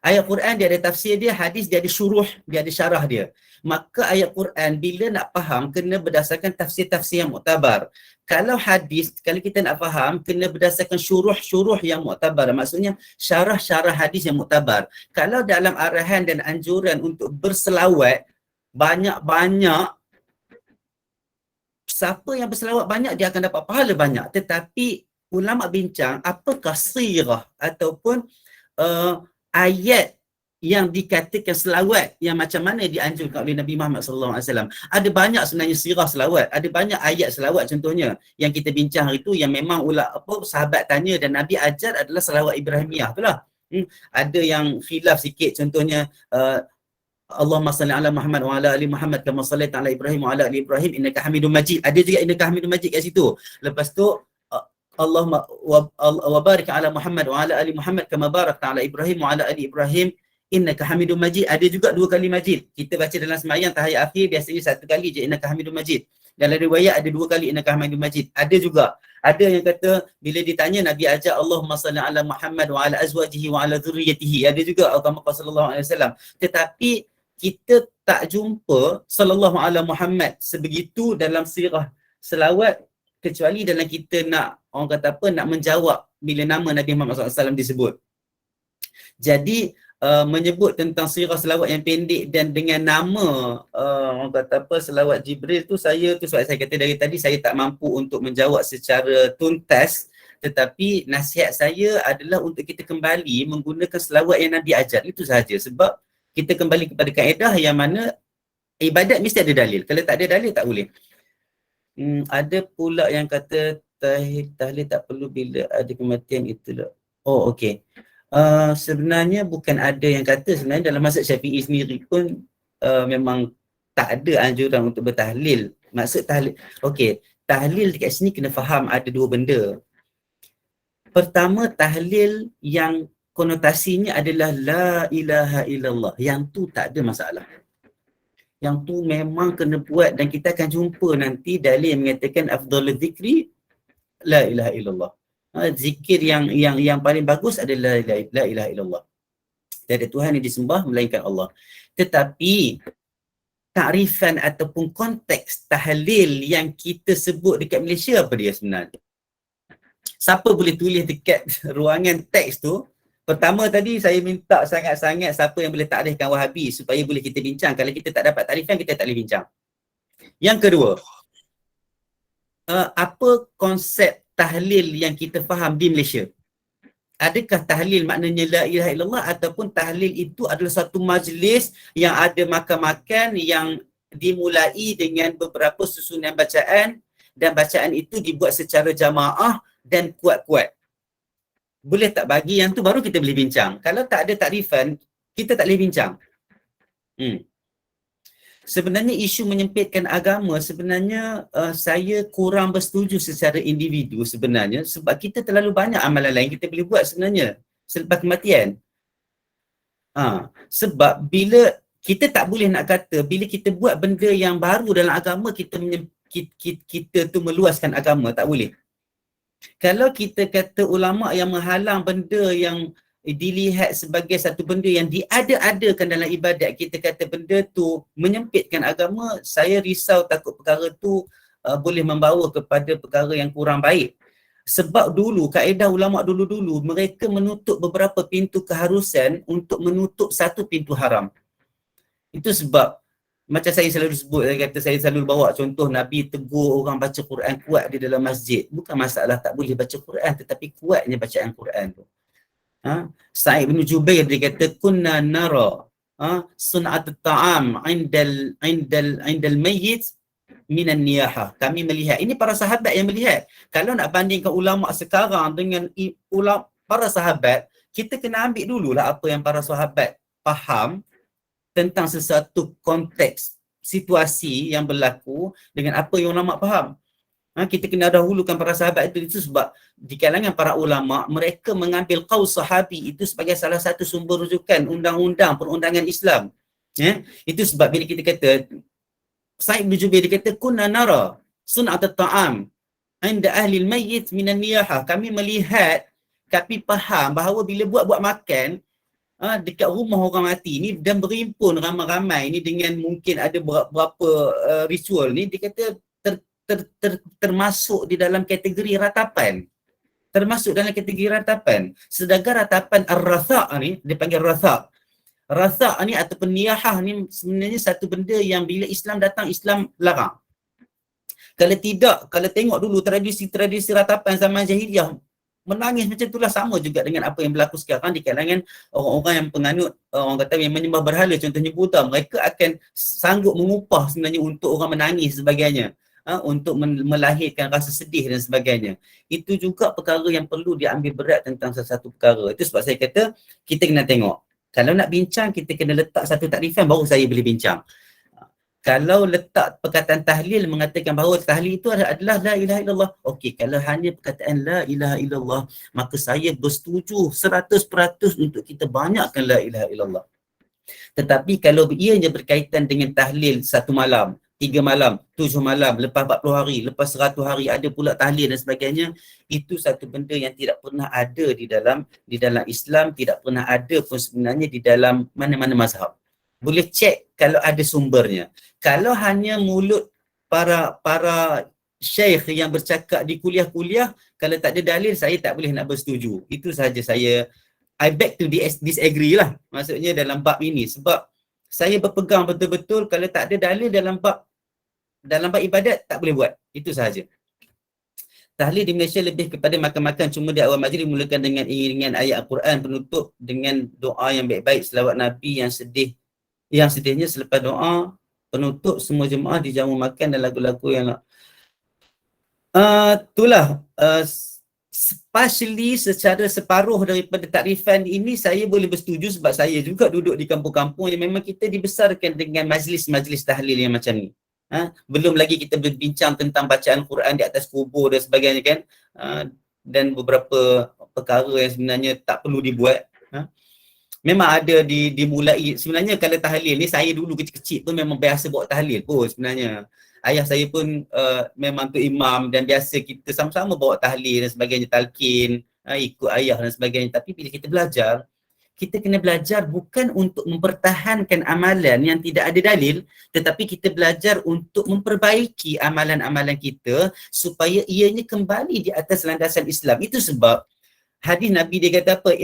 Speaker 3: Ayat Quran dia ada tafsir dia, hadis dia ada syuruh, dia ada syarah dia. Maka ayat Quran bila nak faham, kena berdasarkan tafsir-tafsir yang muktabar. Kalau hadis, kalau kita nak faham, kena berdasarkan syuruh-syuruh yang muktabar. Maksudnya syarah-syarah hadis yang muktabar. Kalau dalam arahan dan anjuran untuk berselawat banyak-banyak, siapa yang berselawat banyak dia akan dapat pahala banyak. Tetapi ulama bincang apakah sirah ataupun ayat yang dikatakan selawat yang macam mana dianjurkan oleh Nabi Muhammad SAW. Ada banyak sebenarnya sirah selawat, ada banyak ayat selawat contohnya yang kita bincang hari itu yang memang sahabat tanya dan Nabi ajar adalah selawat Ibrahimiyah itulah. Ada yang khilaf sikit, contohnya Allahumma salli ala Muhammad wa ala ali Muhammad kama sallaita ala Ibrahim wa ala ali Ibrahim innaka Hamidum Majid. Ada juga innaka Hamidum Majid kat situ. Lepas tu Allahumma wa barik ala Muhammad wa ala ali Muhammad kama barakta ala Ibrahim wa ala ali Ibrahim innaka Hamidum Majid. Ada juga 2 kali Majid. Kita baca dalam sembahyang tahiyat akhir biasanya 1 kali je innaka Hamidum Majid. Dalam riwayat ada 2 kali innaka Hamidum Majid. Ada juga. Ada yang kata bila ditanya Nabi ajar Allahumma salli ala Muhammad wa ala azwajihi wa ala dhurriyyatihi. Ada juga Muhammad sallallahu alaihi wasallam. Tetapi kita tak jumpa sallallahu ala Muhammad sebegitu dalam sirah selawat, kecuali dalam kita nak, orang kata apa, nak menjawab bila nama Nabi Muhammad SAW disebut. Jadi menyebut tentang sirah selawat yang pendek dan dengan nama orang kata apa, selawat Jibril tu, saya tu sebab saya kata dari tadi saya tak mampu untuk menjawab secara tuntas, tetapi nasihat saya adalah untuk kita kembali menggunakan selawat yang Nabi ajar, itu sahaja. Sebab kita kembali kepada kaedah yang mana ibadat mesti ada dalil. Kalau tak ada dalil tak boleh. Ada pula yang kata tahlil tak perlu bila ada kematian itulah. Oh okey. Sebenarnya bukan ada yang kata, sebenarnya dalam mazhab Syafi'i sendiri pun memang tak ada anjuran untuk bertahlil. Maksud tahlil, okey, tahlil dekat sini kena faham ada dua benda. Pertama, tahlil yang konotasinya adalah la ilaha illallah. Yang tu tak ada masalah. Yang tu memang kena buat, dan kita akan jumpa nanti dalil yang mengatakan afdhalul zikri la ilaha illallah. Zikir yang paling bagus adalah la ilaha illallah. Tiada Tuhan yang disembah melainkan Allah. Tetapi takrifan ataupun konteks tahlil yang kita sebut dekat Malaysia apa dia sebenarnya? Siapa boleh tulis dekat ruangan teks tu? Pertama tadi saya minta sangat-sangat siapa yang boleh takrifkan Wahabi supaya boleh kita bincang. Kalau kita tak dapat takrifkan, kita tak boleh bincang. Yang kedua, apa konsep tahlil yang kita faham di Malaysia? Adakah tahlil maknanya la ilaha illallah, ataupun tahlil itu adalah satu majlis yang ada makan-makan yang dimulai dengan beberapa susunan bacaan, dan bacaan itu dibuat secara jamaah dan kuat-kuat? Boleh tak bagi yang tu baru kita boleh bincang. Kalau tak ada takrifan, kita tak boleh bincang. Sebenarnya isu menyempitkan agama, sebenarnya saya kurang bersetuju secara individu sebenarnya, sebab kita terlalu banyak amalan lain kita boleh buat sebenarnya selepas kematian. Sebab bila kita tak boleh nak kata bila kita buat benda yang baru dalam agama, kita tu meluaskan agama, tak boleh. Kalau kita kata ulama yang menghalang benda yang dilihat sebagai satu benda yang diada-adakan dalam ibadat, kita kata benda tu menyempitkan agama, saya risau takut perkara tu boleh membawa kepada perkara yang kurang baik. Sebab dulu, kaedah ulama dulu-dulu, mereka menutup beberapa pintu keharusan untuk menutup satu pintu haram. Itu sebab macam saya selalu sebut, saya selalu bawa contoh Nabi tegur orang baca Quran kuat di dalam masjid. Bukan masalah tak boleh baca Quran, tetapi kuatnya bacaan Quran tu. Sa'id bin Jubair dia kata kunna nara sun'at at-ta'am indal mayyit minan niyaha. Kami melihat, ini para sahabat yang melihat. Kalau nak bandingkan ulama sekarang dengan ulama para sahabat, kita kena ambil dululah apa yang para sahabat faham tentang sesuatu konteks situasi yang berlaku dengan apa yang ulama faham. Kita kena dahulukan para sahabat itu sebab di kalangan para ulama, mereka mengambil qaul sahabi itu sebagai salah satu sumber rujukan undang-undang perundangan Islam. Itu sebab bila kita kata, Sa'id bin Jubair dia kata kunna nara sun'at at-ta'am inda ahli al-mayyit minan niyaha. Kami melihat, kami faham bahawa bila buat makan dekat rumah orang mati ni dan berhimpun ramai-ramai ni dengan mungkin ada berapa ritual ni, dia kata termasuk di dalam kategori ratapan. Termasuk dalam kategori ratapan. Sedangkan ratapan ar-ratha' ni, dia panggil ratha'. Ratha' ni ataupun niyahah ni sebenarnya satu benda yang bila Islam datang, Islam larang. Kalau tidak, kalau tengok dulu tradisi-tradisi ratapan zaman jahiliyah, menangis macam itulah, sama juga dengan apa yang berlaku sekarang di kalangan orang-orang yang penganut, orang kata yang menyembah berhala, contohnya Buddha. Mereka akan sanggup mengupah sebenarnya untuk orang menangis sebagainya, untuk melahirkan rasa sedih dan sebagainya. Itu juga perkara yang perlu diambil berat tentang sesuatu perkara. Itu sebab saya kata kita kena tengok. Kalau nak bincang, kita kena letak satu takrifan baru saya boleh bincang. Kalau letak perkataan tahlil mengatakan bahawa tahlil itu adalah la ilaha illallah. Okey, kalau hanya perkataan la ilaha illallah, maka saya bersetuju 100% untuk kita banyakkan la ilaha illallah. Tetapi kalau ianya berkaitan dengan tahlil 1 malam, 3 malam, 7 malam, lepas 40 hari, lepas 100 hari ada pula tahlil dan sebagainya, itu satu benda yang tidak pernah ada di dalam Islam, tidak pernah ada pun sebenarnya di dalam mana-mana mazhab. Boleh cek kalau ada sumbernya. Kalau hanya mulut para syekh yang bercakap di kuliah-kuliah, kalau tak ada dalil, saya tak boleh nak bersetuju. Itu sahaja saya I beg to disagree lah maksudnya dalam bab ini, sebab saya berpegang betul-betul kalau tak ada dalil dalam bab ibadat tak boleh buat. Itu sahaja. Tahlil di Malaysia lebih kepada makan-makan, cuma di awal majlis mulakan dengan iringan ayat Al-Quran, penutup dengan doa yang baik-baik, selawat Nabi yang sedihnya selepas doa penutup semua jemaah dijamu makan dan lagu-lagu yang itulah partially secara separuh daripada takrifan ini saya boleh bersetuju, sebab saya juga duduk di kampung-kampung yang memang kita dibesarkan dengan majlis-majlis tahlil yang macam ni. Belum lagi kita berbincang tentang bacaan Quran di atas kubur dan sebagainya kan, dan beberapa perkara yang sebenarnya tak perlu dibuat. Memang ada dimulai, sebenarnya kalau tahlil ni saya dulu kecil-kecil pun memang biasa bawa tahlil pun sebenarnya. Ayah saya pun memang tu imam dan biasa kita sama-sama bawa tahlil dan sebagainya, talqin, ikut ayah dan sebagainya. Tapi bila kita belajar, kita kena belajar bukan untuk mempertahankan amalan yang tidak ada dalil, tetapi kita belajar untuk memperbaiki amalan-amalan kita supaya ianya kembali di atas landasan Islam. Itu sebab hadis Nabi dia kata apa?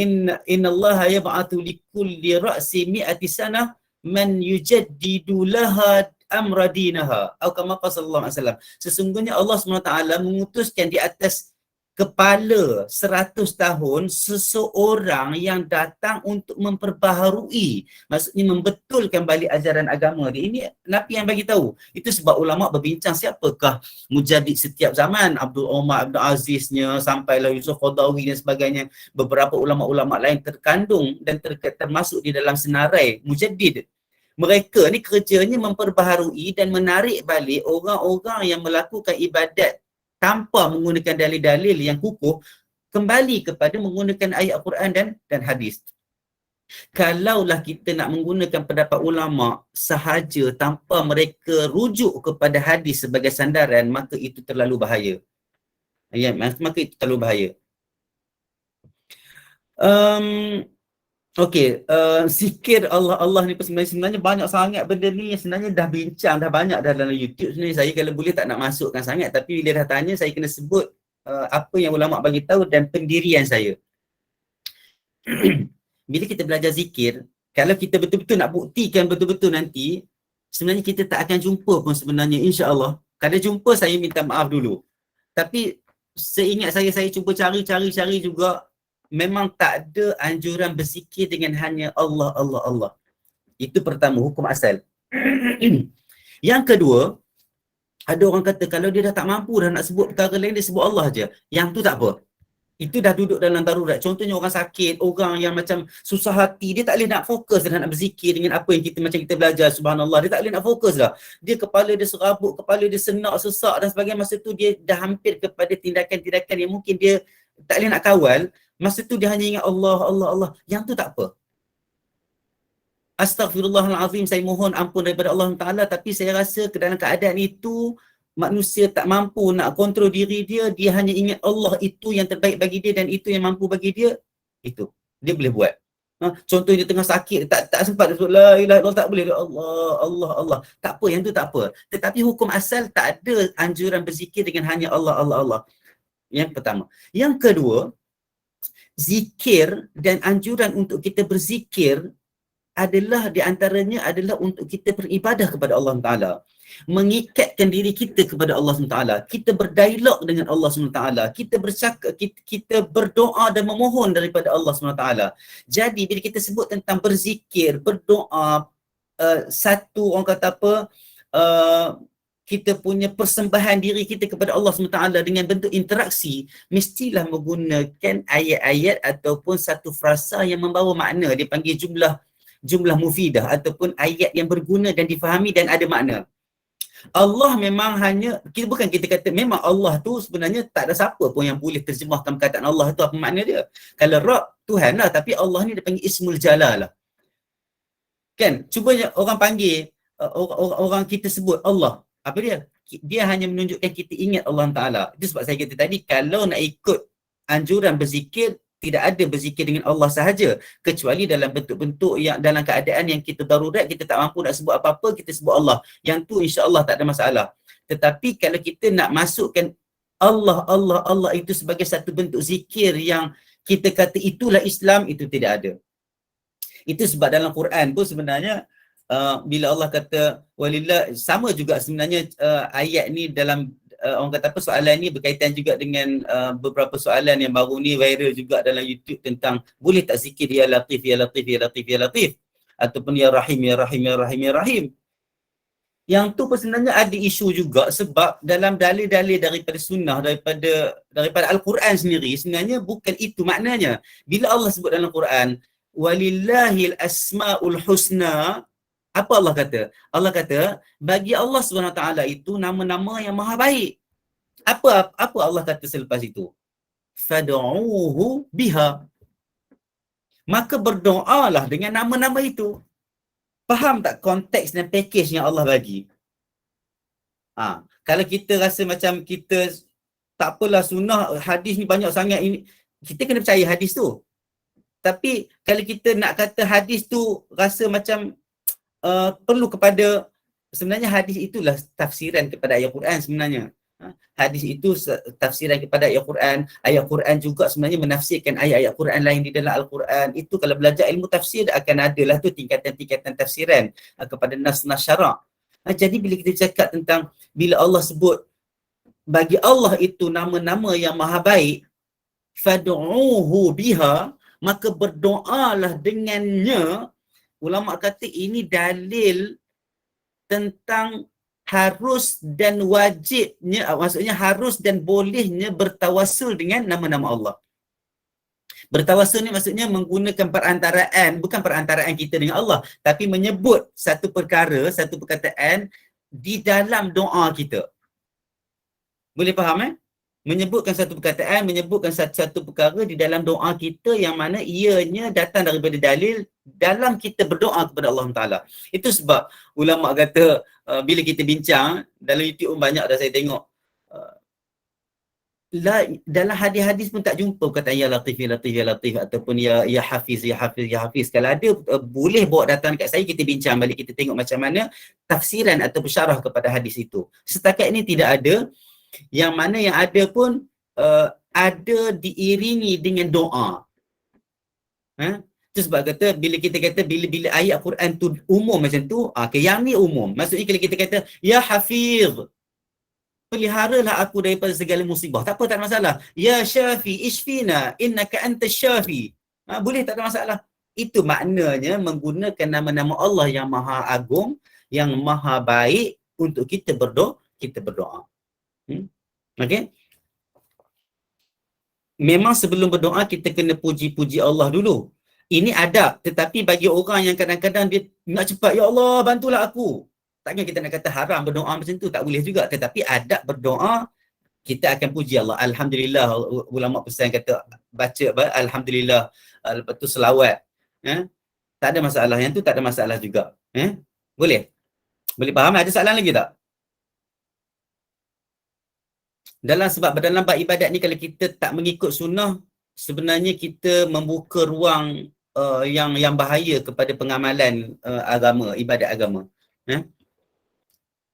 Speaker 3: Innallaha yab'athu likulli ra'si mi'ati sanah man yujaddidu laha amra dinaha. Atau kama qala sallallahu alaihi wasallam. Sesungguhnya Allah SWT mengutuskan di atas kepala 100 tahun seseorang yang datang untuk memperbaharui, maksudnya membetulkan balik ajaran agama dia. Ini Nabi yang bagi tahu. Itu sebab ulama berbincang siapakah mujaddid setiap zaman, Abdul Umar Abdul Aziznya sampailah Yusuf Qaradawi dan sebagainya. Beberapa ulama-ulama lain terkandung dan termasuk di dalam senarai mujaddid. Mereka ni kerjanya memperbaharui dan menarik balik orang-orang yang melakukan ibadat tanpa menggunakan dalil-dalil yang kukuh kembali kepada menggunakan ayat Al-Quran dan hadis. Kalaulah kita nak menggunakan pendapat ulama sahaja tanpa mereka rujuk kepada hadis sebagai sandaran, maka itu terlalu bahaya. Ya, maka itu terlalu bahaya. Okey, zikir Allah ni sebenarnya banyak sangat benda ni yang sebenarnya dah bincang, dah banyak dah dalam YouTube sebenarnya. Saya kalau boleh tak nak masukkan sangat, tapi bila dah tanya saya kena sebut apa yang ulama bagi tahu dan pendirian saya. Bila kita belajar zikir, kalau kita betul-betul nak buktikan betul-betul nanti, sebenarnya kita tak akan jumpa pun sebenarnya, insya-Allah. Kalau jumpa saya minta maaf dulu. Tapi seingat saya cuba cari juga, memang tak ada anjuran berzikir dengan hanya Allah, Allah, Allah. Itu pertama, hukum asal. Yang kedua, ada orang kata kalau dia dah tak mampu dah nak sebut perkara lain, dia sebut Allah je. Yang tu tak apa. Itu dah duduk dalam darurat. Contohnya orang sakit, orang yang macam susah hati, dia tak boleh nak fokus dah nak berzikir dengan apa yang kita belajar, subhanallah. Dia tak boleh nak fokus dah. Dia kepala dia serabut, kepala dia senak, sesak dan sebagainya. Masa tu dia dah hampir kepada tindakan-tindakan yang mungkin dia tak boleh nak kawal. Masa tu dia hanya ingat Allah, Allah, Allah. Yang tu tak apa. Astaghfirullahalazim, saya mohon ampun daripada Allah Ta'ala, tapi saya rasa dalam keadaan itu manusia tak mampu nak kontrol diri dia, dia hanya ingat Allah itu yang terbaik bagi dia dan itu yang mampu bagi dia, itu dia boleh buat. Contohnya dia tengah sakit, tak sempat dia la ilaha illallah, tak boleh, Allah, Allah, Allah. Tak apa, yang tu tak apa. Tetapi hukum asal tak ada anjuran berzikir dengan hanya Allah, Allah, Allah. Yang pertama. Yang kedua, zikir dan anjuran untuk kita berzikir adalah di antaranya adalah untuk kita beribadah kepada Allah Ta'ala. Mengikatkan diri kita kepada Allah Ta'ala. Kita berdialog dengan Allah Ta'ala. Kita bercakap, kita berdoa dan memohon daripada Allah Ta'ala. Jadi bila kita sebut tentang berzikir, berdoa, satu orang kata apa, kita punya persembahan diri kita kepada Allah SWT dengan bentuk interaksi, mestilah menggunakan ayat-ayat ataupun satu frasa yang membawa makna. Dia panggil jumlah mufidah ataupun ayat yang berguna dan difahami dan ada makna. Allah memang hanya, bukan kita kata memang Allah tu sebenarnya tak ada siapa pun yang boleh terjemahkan perkataan Allah tu apa makna dia. Kalau Rabb, Tuhan lah, tapi Allah ni dia panggil Ismul Jalal lah. Kan, cuba orang panggil, orang kita sebut Allah. Apa dia? Dia hanya menunjukkan kita ingat Allah Ta'ala. Itu sebab saya kata tadi, kalau nak ikut anjuran berzikir, tidak ada berzikir dengan Allah sahaja. Kecuali dalam bentuk-bentuk yang dalam keadaan yang kita darurat, kita tak mampu nak sebut apa-apa, kita sebut Allah. Yang tu insya-Allah tak ada masalah. Tetapi kalau kita nak masukkan Allah, Allah, Allah itu sebagai satu bentuk zikir yang kita kata itulah Islam, itu tidak ada. Itu sebab dalam Quran pun sebenarnya bila Allah kata walillah, sama juga sebenarnya ayat ni dalam orang kata apa, soalan ni berkaitan juga dengan beberapa soalan yang baru ni viral juga dalam YouTube tentang boleh tak zikir ya Latif, ya Latif, ya Latif, ya Latif, ataupun ya Rahim, ya Rahim, ya Rahim, ya Rahim. Yang tu pun sebenarnya ada isu juga sebab dalam dalil-dalil daripada sunnah, daripada Al-Quran sendiri, sebenarnya bukan itu maknanya. Bila Allah sebut dalam Quran walillahil asmaul husna, apa Allah kata? Allah kata bagi Allah SWT itu nama-nama yang maha baik. Apa Allah kata selepas itu? Fad'uhu biha. Maka berdoalah dengan nama-nama itu. Faham tak konteks dan package yang Allah bagi? Kalau kita rasa macam kita tak apalah sunnah, hadis ni banyak sangat, ini kita kena percaya hadis tu. Tapi kalau kita nak kata hadis tu rasa macam perlu kepada, sebenarnya hadis itulah tafsiran kepada ayat Quran sebenarnya. Hadis itu tafsiran kepada ayat Quran. Ayat Quran juga sebenarnya menafsirkan ayat-ayat Quran lain di dalam Al-Quran. Itu kalau belajar ilmu tafsir akan adalah tu tingkatan-tingkatan tafsiran kepada nas-nas syarak. Jadi bila kita cakap tentang bila Allah sebut bagi Allah itu nama-nama yang maha baik, fad'uhu biha, maka berdoalah dengannya. Ulama kata ini dalil tentang harus dan wajibnya, maksudnya harus dan bolehnya bertawassul dengan nama-nama Allah. Bertawassul ni maksudnya menggunakan perantaraan, bukan perantaraan kita dengan Allah, tapi menyebut satu perkara, satu perkataan di dalam doa kita. Boleh faham Menyebutkan satu perkataan, menyebutkan satu perkara di dalam doa kita yang mana ianya datang daripada dalil dalam kita berdoa kepada Allah Ta'ala. Itu sebab ulama kata bila kita bincang, dalam YouTube banyak dah saya tengok, dalam hadis-hadis pun tak jumpa kata ya Latif, ya Latif, ya Latif, ataupun ya Hafiz, ya Hafiz, ya Hafiz. Kalau ada, boleh bawa datang kat saya, kita bincang balik, kita tengok macam mana tafsiran atau syarah kepada hadis itu. Setakat ini tidak ada. Yang mana yang ada pun ada diiringi dengan doa. Itu sebab kata bila kita kata bila ayat Quran tu umum macam tu, yang ni umum. Maksudnya kalau kita kata ya Hafiz, peliharalah aku daripada segala musibah, tak apa, tak ada masalah. Ya Syafi, ishfina innaka antas syafi. Boleh, tak ada masalah. Itu maknanya menggunakan nama-nama Allah yang maha agung, yang maha baik untuk kita berdoa. Okay. Memang sebelum berdoa kita kena puji-puji Allah dulu. Ini adab. Tetapi bagi orang yang kadang-kadang dia nak cepat, ya Allah bantulah aku, takkan kita nak kata haram berdoa macam tu, tak boleh juga. Tetapi adab berdoa, kita akan puji Allah. Alhamdulillah, ulama pesan kata baca Alhamdulillah, lepas tu selawat. Tak ada masalah. Yang tu tak ada masalah juga. Boleh? Boleh faham? Ada soalan lagi tak? Sebab dalam bab ibadat ni, kalau kita tak mengikut sunnah, sebenarnya kita membuka ruang yang bahaya kepada pengamalan agama, ibadat agama.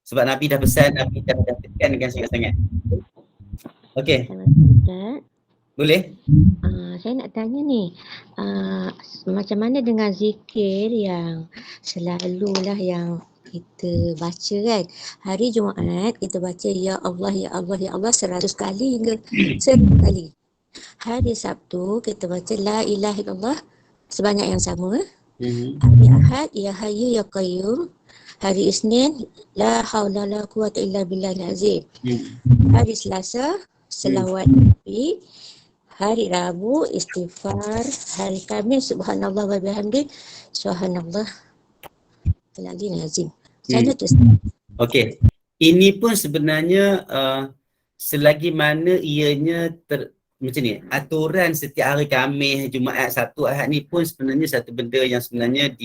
Speaker 3: Sebab Nabi dah pesan, Nabi dah tekan dengan sangat-sangat. Okey. Boleh?
Speaker 2: Saya nak tanya ni, macam mana dengan zikir yang selalulah yang kita baca kan? Hari Jumaat kita baca ya Allah, ya Allah, ya Allah 100 kali hingga 1000 kali. Hari Sabtu kita baca la ilaha illallah sebanyak yang sama. Hari Ahad ya Hayyu ya Qayyum. Hari Isnin la haula la quwwata illa billahil azim. Hari Selasa selawat Nabi. Hari Rabu istighfar. Hari Khamis subhanallah wa bihamdi subhanallah al-azim azim. Saya tu. Okey.
Speaker 3: Ini pun sebenarnya selagi mana ianya macam ni, aturan setiap hari Khamis, Jumaat, Sabtu, Ahad ni pun sebenarnya satu benda yang sebenarnya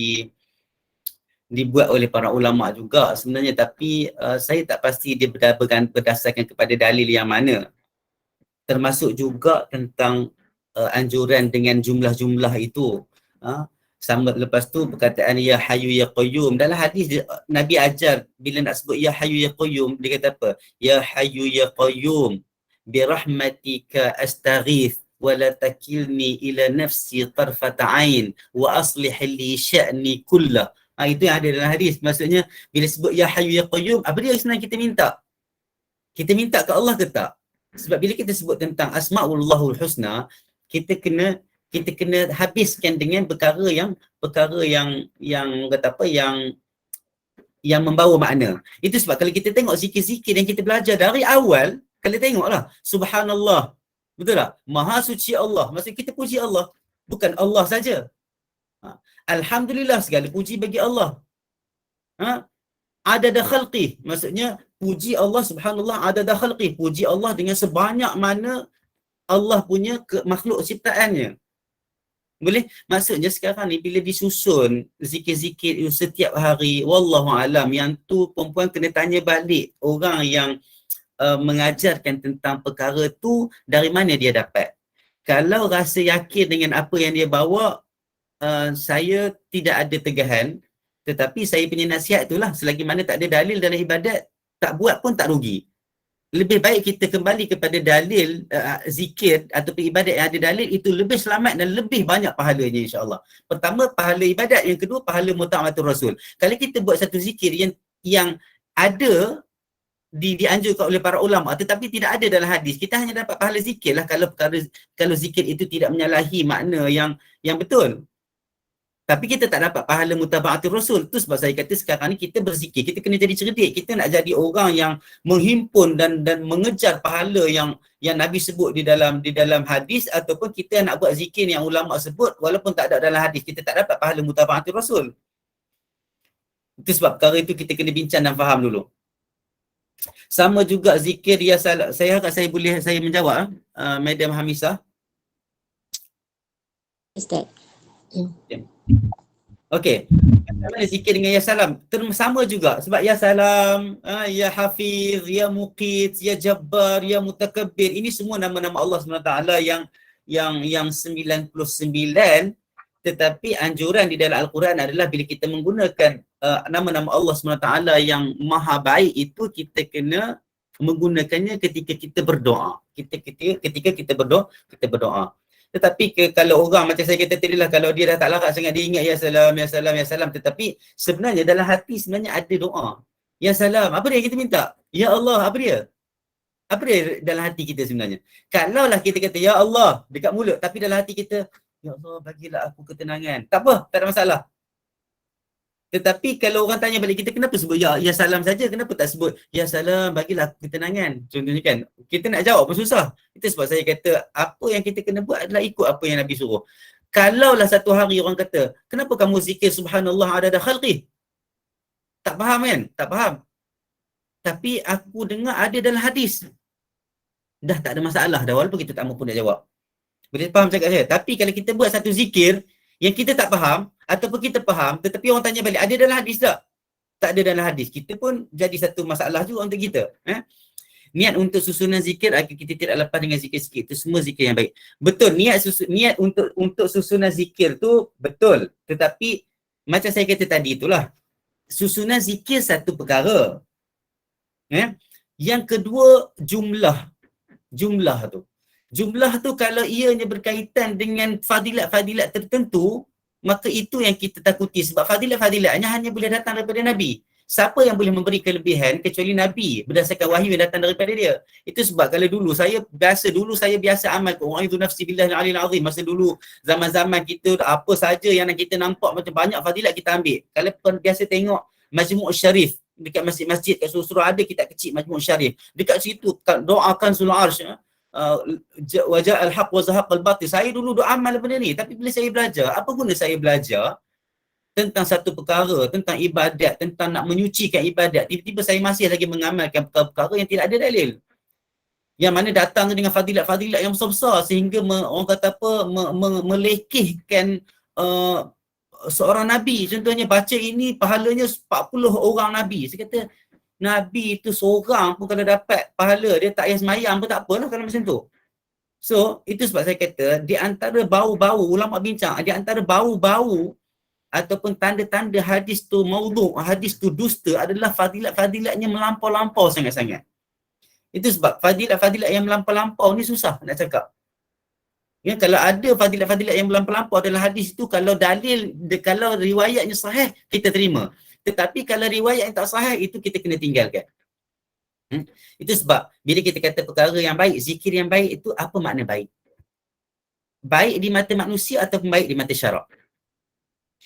Speaker 3: dibuat oleh para ulama juga sebenarnya, tapi saya tak pasti dia berdasarkan kepada dalil yang mana. Termasuk juga tentang anjuran dengan jumlah-jumlah itu. Sama lepas tu perkataan ya Hayyu ya Qayyum. Dalam hadis Nabi ajar bila nak sebut ya Hayyu ya Qayyum, dia kata apa? Ya Hayyu ya Qayyum bi rahmatika astaghith wa la takilni ila nafsi tarfata ain wa aslih li sya'ni kullah. Itu yang ada dalam hadis. Maksudnya bila sebut ya hayyu ya qayyum, apa dia sebenarnya kita minta? Kita minta ke Allah ke tak? Sebab bila kita sebut tentang asma'ullahul husna, kita kena habiskan dengan perkara yang kata apa, yang membawa makna. Itu sebab kalau kita tengok zikir-zikir yang kita belajar dari awal, kalau tengoklah subhanallah, betul tak? Maha suci Allah, maksud kita puji Allah, bukan Allah saja. Alhamdulillah, segala puji bagi Allah. Adada khalqih, maksudnya puji Allah subhanallah adada khalqih, puji Allah dengan sebanyak mana Allah punya makhluk ciptaannya. Boleh? Maksudnya sekarang ni bila disusun zikir-zikir itu setiap hari, wallahu alam, yang tu perempuan kena tanya balik orang yang mengajarkan tentang perkara tu, dari mana dia dapat. Kalau rasa yakin dengan apa yang dia bawa, saya tidak ada tegahan, tetapi saya punya nasihat itulah, selagi mana tak ada dalil dalam ibadat, tak buat pun tak rugi. Lebih baik kita kembali kepada dalil zikir ataupun ibadat yang ada dalil, itu lebih selamat dan lebih banyak pahalanya insya-Allah. Pertama, pahala ibadat. Yang kedua, pahala muta'amatur Rasul. Kalau kita buat satu zikir yang ada dianjurkan oleh para ulama tetapi tidak ada dalam hadis, kita hanya dapat pahala zikir lah kalau zikir itu tidak menyalahi makna yang betul. Tapi kita tak dapat pahala mutaba'atul Rasul. Itu sebab saya kata sekarang ni kita berzikir, kita kena jadi cerdik. Kita nak jadi orang yang menghimpun dan mengejar pahala yang Nabi sebut di dalam hadis, ataupun kita nak buat zikir yang ulama sebut walaupun tak ada dalam hadis, kita tak dapat pahala mutaba'atul Rasul. Itu sebab perkara itu kita kena bincang dan faham dulu. Sama juga zikir ya salat. Saya harap saya menjawab, Madam Hamisah.
Speaker 2: Ustaz.
Speaker 3: Okey. Mana zikir dengan ya salam? Sama juga. Sebab ya salam, ya hafiz, ya muqit, ya jabbar, ya mutakabbir. Ini semua nama-nama Allah SWT yang 99, tetapi anjuran di dalam Al-Quran adalah bila kita menggunakan nama-nama Allah SWT yang maha baik itu, kita kena menggunakannya ketika kita berdoa. Ketika kita berdoa. Tetapi kalau orang macam saya kata tadi lah, kalau dia dah tak larat sangat, dia ingat ya salam, ya salam, ya salam, tetapi sebenarnya dalam hati sebenarnya ada doa. Ya salam, apa dia kita minta? Ya Allah, apa dia? Apa dia dalam hati kita sebenarnya? Kalaulah kita kata ya Allah dekat mulut, tapi dalam hati kita, ya Allah bagilah aku ketenangan, tak apa, tak ada masalah. Tetapi kalau orang tanya balik kita, kenapa sebut ya salam saja, kenapa tak sebut ya salam bagilah aku ketenangan? Contohnya kan, kita nak jawab pun susah. Itu sebab saya kata apa yang kita kena buat adalah ikut apa yang Nabi suruh. Kalaulah satu hari orang kata, kenapa kamu zikir subhanallah adada khalqih? Tak faham kan? Tak faham. Tapi aku dengar ada dalam hadis. Dah tak ada masalah dah, walaupun kita tak mampu nak jawab. Boleh faham cakap saya? Tapi kalau kita buat satu zikir yang kita tak faham, ataupun kita faham, tetapi orang tanya balik, ada dalam hadis tak? Tak ada dalam hadis. Kita pun jadi satu masalah juga untuk kita. Niat untuk susunan zikir agar kita tidak lepas dengan zikir-zikir. Itu semua zikir yang baik. Betul, niat untuk susunan zikir tu betul. Tetapi macam saya kata tadi itulah, susunan zikir satu perkara. Yang kedua, jumlah tu. Jumlah tu kalau ianya berkaitan dengan fadilat-fadilat tertentu, maka itu yang kita takuti. Sebab fadilat-fadilatnya hanya boleh datang daripada Nabi. Siapa yang boleh memberi kelebihan kecuali Nabi berdasarkan wahyu yang datang daripada dia. Itu sebab kalau dulu saya biasa amal ke orang itu nafsi billahi al-aliyil azim. Masa dulu zaman-zaman kita apa saja yang kita nampak macam banyak fadilat kita ambil. Kalau biasa tengok Majmu' Syarif dekat masjid-masjid kat surau ada kitab kecil Majmu' Syarif. Dekat situ doakan sul arsh, wajah al-haq wa zahaq al-batil. Saya dulu doa amal benda ni, tapi bila saya belajar, apa guna saya belajar tentang satu perkara, tentang ibadat, tentang nak menyucikan ibadat, tiba-tiba saya masih lagi mengamalkan perkara-perkara yang tidak ada dalil, yang mana datang dengan fadilat-fadilat yang besar-besar sehingga orang kata apa, melekehkan seorang Nabi. Contohnya baca ini pahalanya 40 orang Nabi. Saya kata Nabi itu seorang pun kalau dapat pahala, dia tak payah semayang pun tak apalah kalau macam tu. So, itu sebab saya kata di antara bau-bau, ulama bincang, di antara bau-bau ataupun tanda-tanda hadis tu maudhu', hadis tu dusta adalah fadilat-fadilatnya melampau-lampau sangat-sangat. Itu sebab fadilat-fadilat yang melampau-lampau ni susah nak cakap. Ya, kalau ada fadilat-fadilat yang melampau dalam hadis itu, kalau kalau riwayatnya sahih, kita terima. Tetapi kalau riwayat yang tak sahih, itu kita kena tinggalkan. Itu sebab bila kita kata perkara yang baik, zikir yang baik itu apa makna baik? Baik di mata manusia ataupun baik di mata syarak?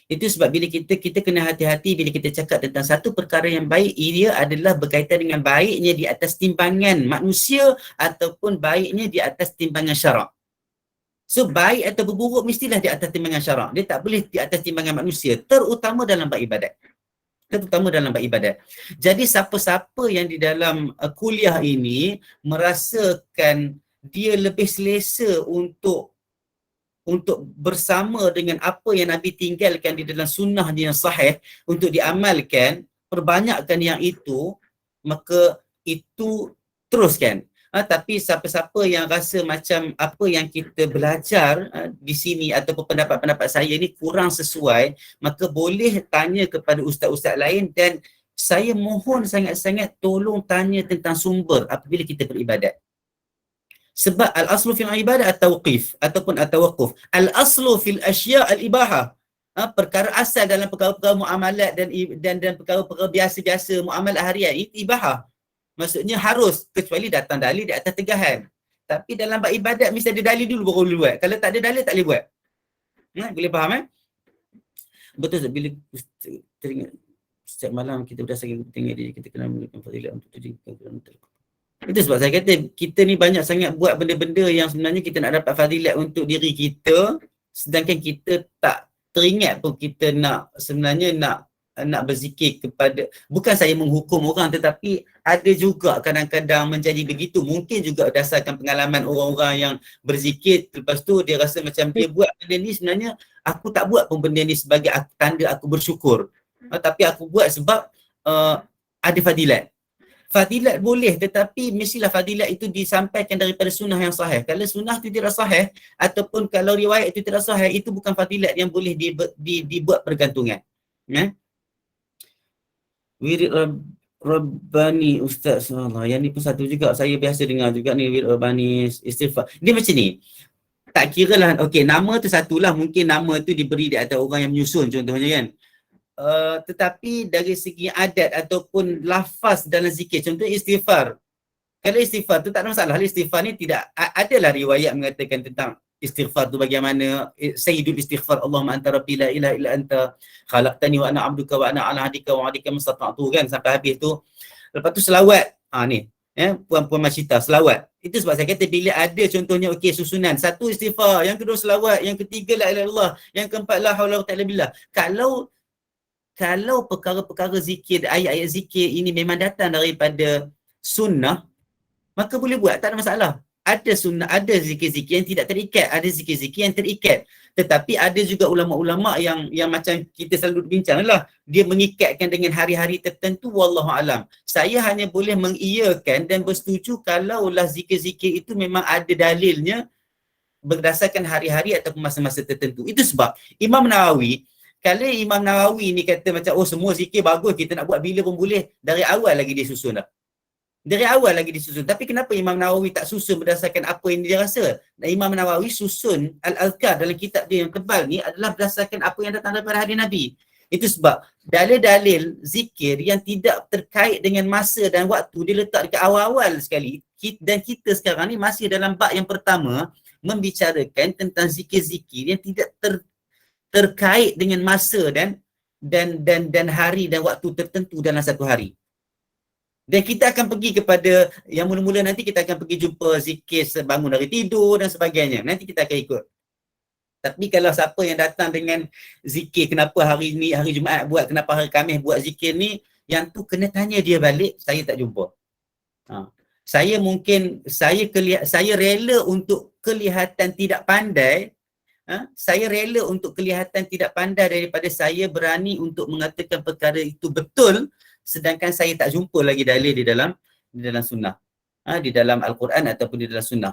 Speaker 3: Itu sebab bila kita kena hati-hati bila kita cakap tentang satu perkara yang baik, ia adalah berkaitan dengan baiknya di atas timbangan manusia ataupun baiknya di atas timbangan syarak. So, baik atau buruk mestilah di atas timbangan syarak. Dia tak boleh di atas timbangan manusia, terutama dalam bab ibadat. Jadi, siapa-siapa yang di dalam kuliah ini merasakan dia lebih selesa untuk bersama dengan apa yang Nabi tinggalkan di dalam sunnah yang sahih untuk diamalkan, perbanyakkan yang itu, maka itu teruskan. Tapi siapa-siapa yang rasa macam apa yang kita belajar di sini ataupun pendapat-pendapat saya ni kurang sesuai, maka boleh tanya kepada ustaz-ustaz lain, dan saya mohon sangat-sangat tolong tanya tentang sumber apabila kita beribadat. Sebab al-aslu fil ibadah at-tawqif ataupun at-tawaqquf. Al-aslu fil asya' al-ibahah. Perkara asal dalam perkara-perkara muamalat dan perkara-perkara biasa-biasa muamalat harian itu ibahah. Maksudnya harus, kecuali datang dalil di atas tegahan. Tapi dalam bab ibadat mesti ada dalil dulu baru boleh buat. Kalau tak ada dalil tak boleh buat. Boleh faham Betul tak? Bila teringat setiap malam kita berdasarkan tengok dia, kita kena menggunakan fadilah untuk terjadikan. Itu sebab saya kata kita ni banyak sangat buat benda-benda yang sebenarnya kita nak dapat fadilat untuk diri kita, sedangkan kita tak teringat pun kita sebenarnya nak berzikir kepada, bukan saya menghukum orang, tetapi ada juga kadang-kadang menjadi begitu. Mungkin juga berdasarkan pengalaman orang-orang yang berzikir, lepas tu dia rasa macam dia buat benda ni, sebenarnya aku tak buat pun benda ni sebagai tanda aku bersyukur, tapi aku buat sebab ada fadilat. Fadilat boleh, tetapi mestilah fadilat itu disampaikan daripada sunnah yang sahih. Kalau sunnah itu tidak sahih ataupun kalau riwayat itu tidak sahih, itu bukan fadilat yang boleh dibuat pergantungan. Wirid Rabbani Ustaz Allah. Yang ni pun satu juga, saya biasa dengar juga ni, Wirid Rabbani Istighfar. Dia macam ni, tak kira lah, okey, nama tu satulah, mungkin nama tu diberi di atas orang yang menyusun contohnya kan. Tetapi dari segi adat ataupun lafaz dalam zikir, contoh istighfar. Kalau istighfar tu tak ada masalah. Istighfar ni tidak, adalah riwayat mengatakan tentang istighfar tu bagaimana. Sayyidul istighfar, Allahumma anta rabbi la ilaha illa anta khalaqtani wa ana abduka wa ana ala ahdika wa ahdika mastata'tu kan, sampai habis tu. Lepas tu selawat. Ni Puan-Puan Masita, selawat. Itu sebab saya kata bila ada contohnya okey susunan, satu istighfar, yang kedua selawat, yang ketiga la ilaha illallah, yang keempat la haula wala quwwata illa billah. Kalau perkara-perkara zikir, ayat-ayat zikir ini memang datang daripada sunnah, maka boleh buat, tak ada masalah. Ada sunnah, ada zikir-zikir yang tidak terikat, ada zikir-zikir yang terikat. Tetapi ada juga ulama-ulama yang macam kita selalu bincang lah, dia mengikatkan dengan hari-hari tertentu, wallahu alam. Saya hanya boleh mengiyakan dan bersetuju kalaulah zikir-zikir itu memang ada dalilnya berdasarkan hari-hari ataupun masa-masa tertentu. Itu sebab Imam Nawawi, kalau Imam Nawawi ni kata macam semua zikir bagus, kita nak buat bila pun boleh, dari awal lagi dia susun dah. Dari awal lagi disusun. Tapi kenapa Imam Nawawi tak susun berdasarkan apa yang dia rasa? Dan Imam Nawawi susun Al-Azkar dalam kitab dia yang tebal ni adalah berdasarkan apa yang datang daripada hadis Nabi. Itu sebab dalil-dalil zikir yang tidak terkait dengan masa dan waktu dia letak dekat awal-awal sekali. Dan kita sekarang ni masih dalam bab yang pertama membicarakan tentang zikir-zikir yang tidak terkait dengan masa dan hari dan waktu tertentu dalam satu hari. Dan kita akan pergi kepada yang mula-mula, nanti kita akan pergi jumpa zikir bangun dari tidur dan sebagainya. Nanti kita akan ikut. Tapi kalau siapa yang datang dengan zikir, kenapa hari ni, hari Jumaat buat, kenapa hari Khamis buat zikir ni, yang tu kena tanya dia balik, saya tak jumpa. Saya rela untuk kelihatan tidak pandai, saya rela untuk kelihatan tidak pandai daripada saya berani untuk mengatakan perkara itu betul, sedangkan saya tak jumpa lagi dalil di dalam sunnah, di dalam Al-Quran ataupun di dalam sunnah.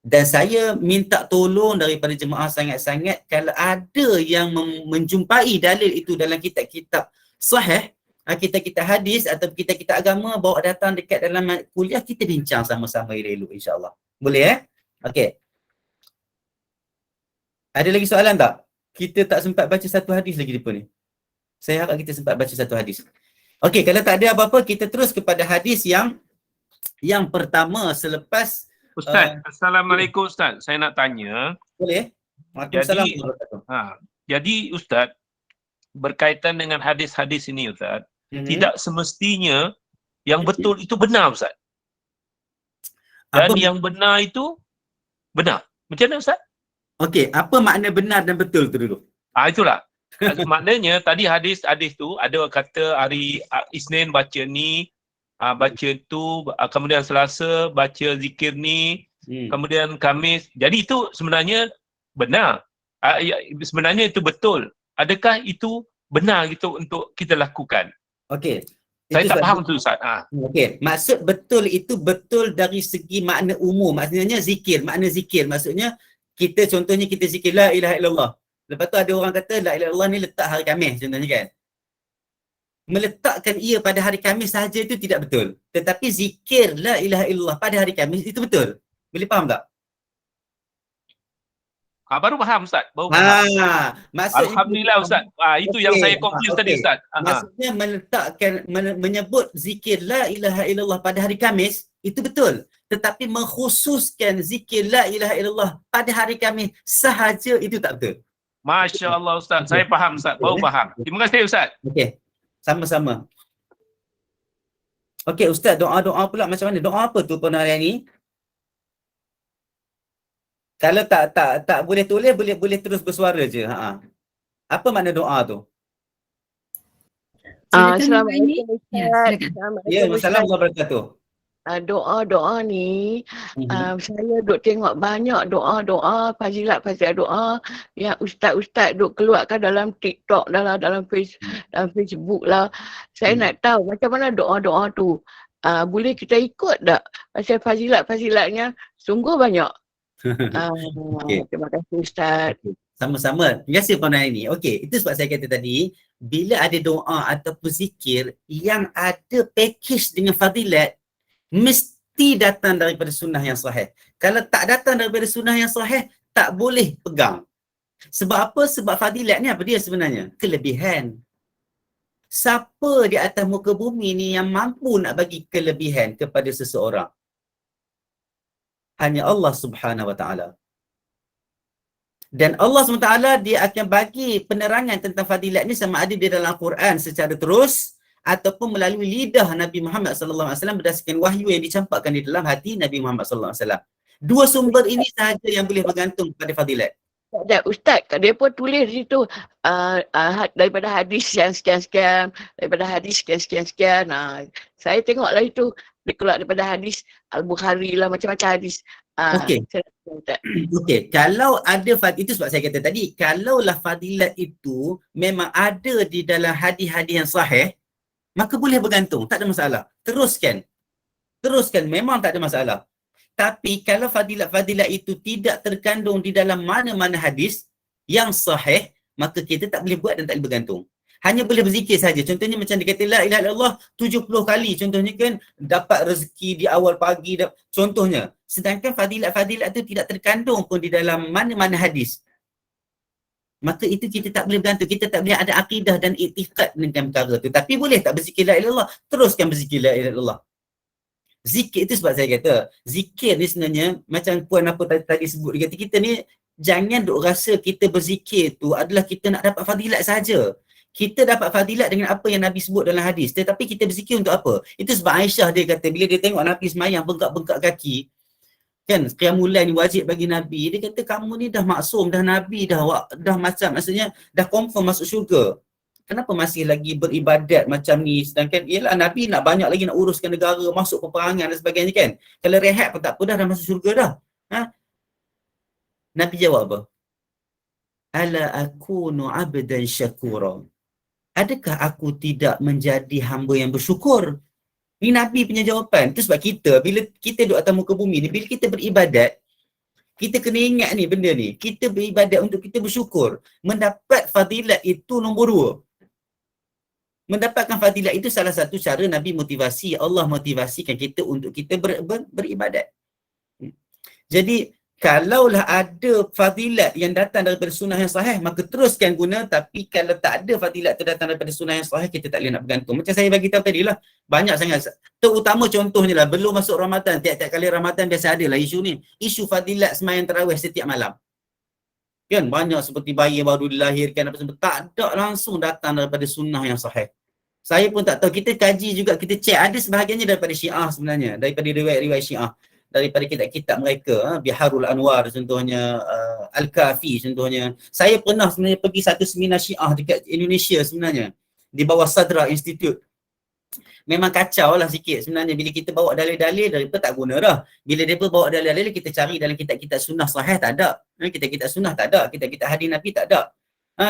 Speaker 3: Dan saya minta tolong daripada jemaah sangat-sangat, kalau ada yang menjumpai dalil itu dalam kitab-kitab sahih, kitab-kitab hadis atau kitab-kitab agama, bawa datang dekat dalam kuliah, kita bincang sama-sama elok insya-Allah. Boleh Okey. Ada lagi soalan tak? Kita tak sempat baca satu hadis lagi depan ni. Saya harap kita sempat baca satu hadis. Okey, kalau tak ada apa-apa, kita terus kepada hadis yang pertama selepas
Speaker 4: Ustaz, Assalamualaikum Ustaz. Saya nak tanya.
Speaker 3: boleh? Waalaikumsalam.
Speaker 4: Jadi Ustaz, berkaitan dengan hadis-hadis ini Ustaz, tidak semestinya yang betul itu benar Ustaz. Dan yang benar itu benar. Macam mana Ustaz?
Speaker 3: Okey, apa makna benar dan betul tu dulu?
Speaker 4: Itulah. Maknanya tadi hadis tu ada kata hari Isnin baca ni, baca tu, kemudian Selasa baca zikir ni, kemudian Khamis. Jadi itu sebenarnya benar. Sebenarnya itu betul. Adakah itu benar gitu untuk kita lakukan?
Speaker 3: Okey.
Speaker 4: Saya tak faham tu Ustaz.
Speaker 3: Okey, maksud betul itu betul dari segi makna umum. Maksudnya zikir, makna zikir. Maksudnya kita contohnya kita zikir la ilaha illallah. Lepas tu ada orang kata la ilaha illallah ni letak hari Khamis contohnya kan. Meletakkan ia pada hari Khamis sahaja itu tidak betul. Tetapi zikir la ilaha illallah pada hari Khamis itu betul. Boleh faham tak?
Speaker 4: Baru faham Ustaz. Alhamdulillah Ustaz. Itu yang saya confuse tadi Ustaz.
Speaker 3: Maksudnya menyebut zikir la ilaha illallah pada hari Khamis itu betul. Tetapi mengkhususkan zikir la ilaha illallah pada hari Khamis sahaja itu tak betul.
Speaker 4: Masya Allah Ustaz. Saya faham Ustaz. Baru faham. Terima kasih Ustaz.
Speaker 3: Okey. Sama-sama. Okey Ustaz, doa-doa pula macam mana? Doa apa tu pada hari ni? Kalau tak boleh tulis, boleh terus bersuara je. Apa makna doa tu?
Speaker 2: Assalamualaikum Ustaz.
Speaker 3: Ya, Assalamualaikum warahmatullahi wabarakatuh.
Speaker 2: Doa-doa ni saya duk tengok banyak doa-doa, fazilat-fazilat doa yang ustaz-ustaz duk keluarkan dalam TikTok, dalam Facebook lah. Saya nak tahu macam mana doa-doa tu. Boleh kita ikut tak? Pasal fazilat-fazilatnya sungguh banyak. Terima kasih Ustaz.
Speaker 3: Sama-sama. Terima kasih pada hari ini. Okey, itu sebab saya kata tadi, bila ada doa ataupun zikir yang ada package dengan fadilat, mesti datang daripada sunnah yang sahih. Kalau tak datang daripada sunnah yang sahih, tak boleh pegang. Sebab apa? Sebab fadilat ni apa dia sebenarnya? Kelebihan. Siapa di atas muka bumi ni yang mampu nak bagi kelebihan kepada seseorang? Hanya Allah Subhanahu Wa Taala. Dan Allah SWT dia akan bagi penerangan tentang fadilat ni sama ada di dalam Al-Quran secara terus ataupun melalui lidah Nabi Muhammad SAW berdasarkan wahyu yang dicampakkan di dalam hati Nabi Muhammad SAW. Dua sumber ini sahaja yang boleh bergantung kepada fadilat.
Speaker 2: Ustaz, dia pun tulis di situ daripada hadis yang sekian-sekian, daripada hadis sekian-sekian. Saya tengoklah itu, dia keluar daripada hadis Al-Bukhari lah, macam-macam hadis.
Speaker 3: Okey. Okey, kalau ada itu sebab saya kata tadi, kalaulah fadilat itu memang ada di dalam hadis-hadis yang sahih, maka boleh bergantung, tak ada masalah. Teruskan, memang tak ada masalah. Tapi kalau fadilat-fadilat itu tidak terkandung di dalam mana-mana hadis yang sahih, maka kita tak boleh buat dan tak boleh bergantung. Hanya boleh berzikir saja. Contohnya macam dia kata la ilaha illallah 70 kali. Contohnya kan dapat rezeki di awal pagi. Contohnya. Sedangkan fadilat-fadilat itu tidak terkandung pun di dalam mana-mana hadis. Maka itu kita tak boleh bergantung. Kita tak boleh ada akidah dan iktikad dengan perkara itu. Tapi boleh tak berzikir la ilaha illallah? Teruskan berzikir la ilaha illallah. Zikir itu sebab saya kata, zikir ni sebenarnya macam puan apa tadi sebut, dia kata kita ni jangan duk rasa kita berzikir tu adalah kita nak dapat fadilat saja. Kita dapat fadilat dengan apa yang Nabi sebut dalam hadis, tetapi kita berzikir untuk apa? Itu sebab Aisyah dia kata bila dia tengok Nabi semayang bengkak-bengkak kaki, kan qiyamul lail ni wajib bagi Nabi, dia kata kamu ni dah maksum, dah Nabi, dah macam maksudnya dah confirm masuk syurga. Kenapa masih lagi beribadat macam ni? Sedangkan ialah Nabi nak banyak lagi nak uruskan negara, masuk peperangan dan sebagainya kan. Kalau rehat pun tak apa dah masuk syurga dah. Nabi jawab apa? Ala akunu abdan syakura. Adakah aku tidak menjadi hamba yang bersyukur? Ini Nabi punya jawapan. Itu sebab kita, bila kita duduk atas muka bumi ni, bila kita beribadat, kita kena ingat ni benda ni. Kita beribadat untuk kita bersyukur. Mendapat fadilat itu nombor 2. Mendapatkan fadilat itu salah satu cara Nabi motivasi, Allah motivasikan kita untuk kita beribadat. Jadi kalaulah ada fadilat yang datang daripada sunnah yang sahih, maka teruskan guna. Tapi kalau tak ada fadilat tu datang daripada sunnah yang sahih, kita tak boleh nak bergantung. Macam saya bagi tahu tadi lah, banyak sangat. Terutama contohnya lah, belum masuk Ramadan, tiap-tiap kali Ramadan biasa ada lah isu ni. Isu fadilat sembahyang tarawih setiap malam. Kan banyak seperti bayi baru dilahirkan apa semua, tak ada langsung datang daripada sunnah yang sahih. Saya pun tak tahu, kita kaji juga, kita cek, ada sebahagiannya daripada Syiah sebenarnya, daripada riwayat-riwayat Syiah, daripada kitab-kitab mereka, Biharul Anwar contohnya, Al-Kafi contohnya. Saya pernah sebenarnya pergi satu seminar Syiah dekat Indonesia sebenarnya, di bawah Sadra Institute. Memang kacau lah sikit sebenarnya bila kita bawa dalil-dalil, daripada tak guna dah. Bila mereka bawa dalil-dalil, kita cari dalam kitab-kitab sunnah sahih, tak ada. Kitab-kitab sunnah tak ada, kitab-kitab hadis Nabi tak ada.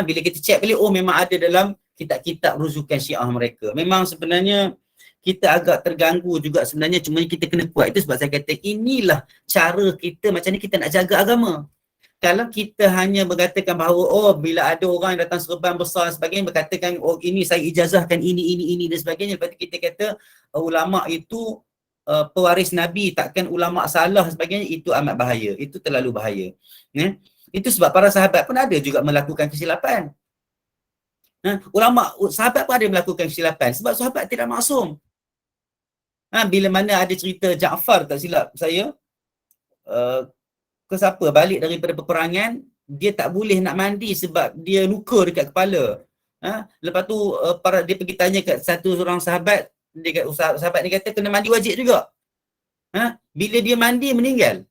Speaker 3: Bila kita cek balik, oh memang ada dalam kitab-kitab rujukan Syiah mereka. Memang sebenarnya kita agak terganggu juga sebenarnya, cuma kita kena kuat. Itu sebab saya kata inilah cara kita, macam ni kita nak jaga agama. Kalau kita hanya berkatakan bahawa oh bila ada orang yang datang serban besar dan sebagainya, berkatakan oh ini saya ijazahkan ini dan sebagainya, lepas tu kita kata ulama itu pewaris Nabi, takkan ulama salah sebagainya, itu amat bahaya. Itu terlalu bahaya. Itu sebab para sahabat pun ada juga melakukan kesilapan. Sahabat pun ada melakukan kesilapan sebab sahabat tidak maksum. Bila mana ada cerita Ja'far, tak silap saya, ke siapa balik daripada peperangan, dia tak boleh nak mandi sebab dia luka dekat kepala. Lepas tu dia pergi tanya kat satu orang sahabat, sahabat ni kata kena mandi wajib juga. Bila dia mandi meninggal.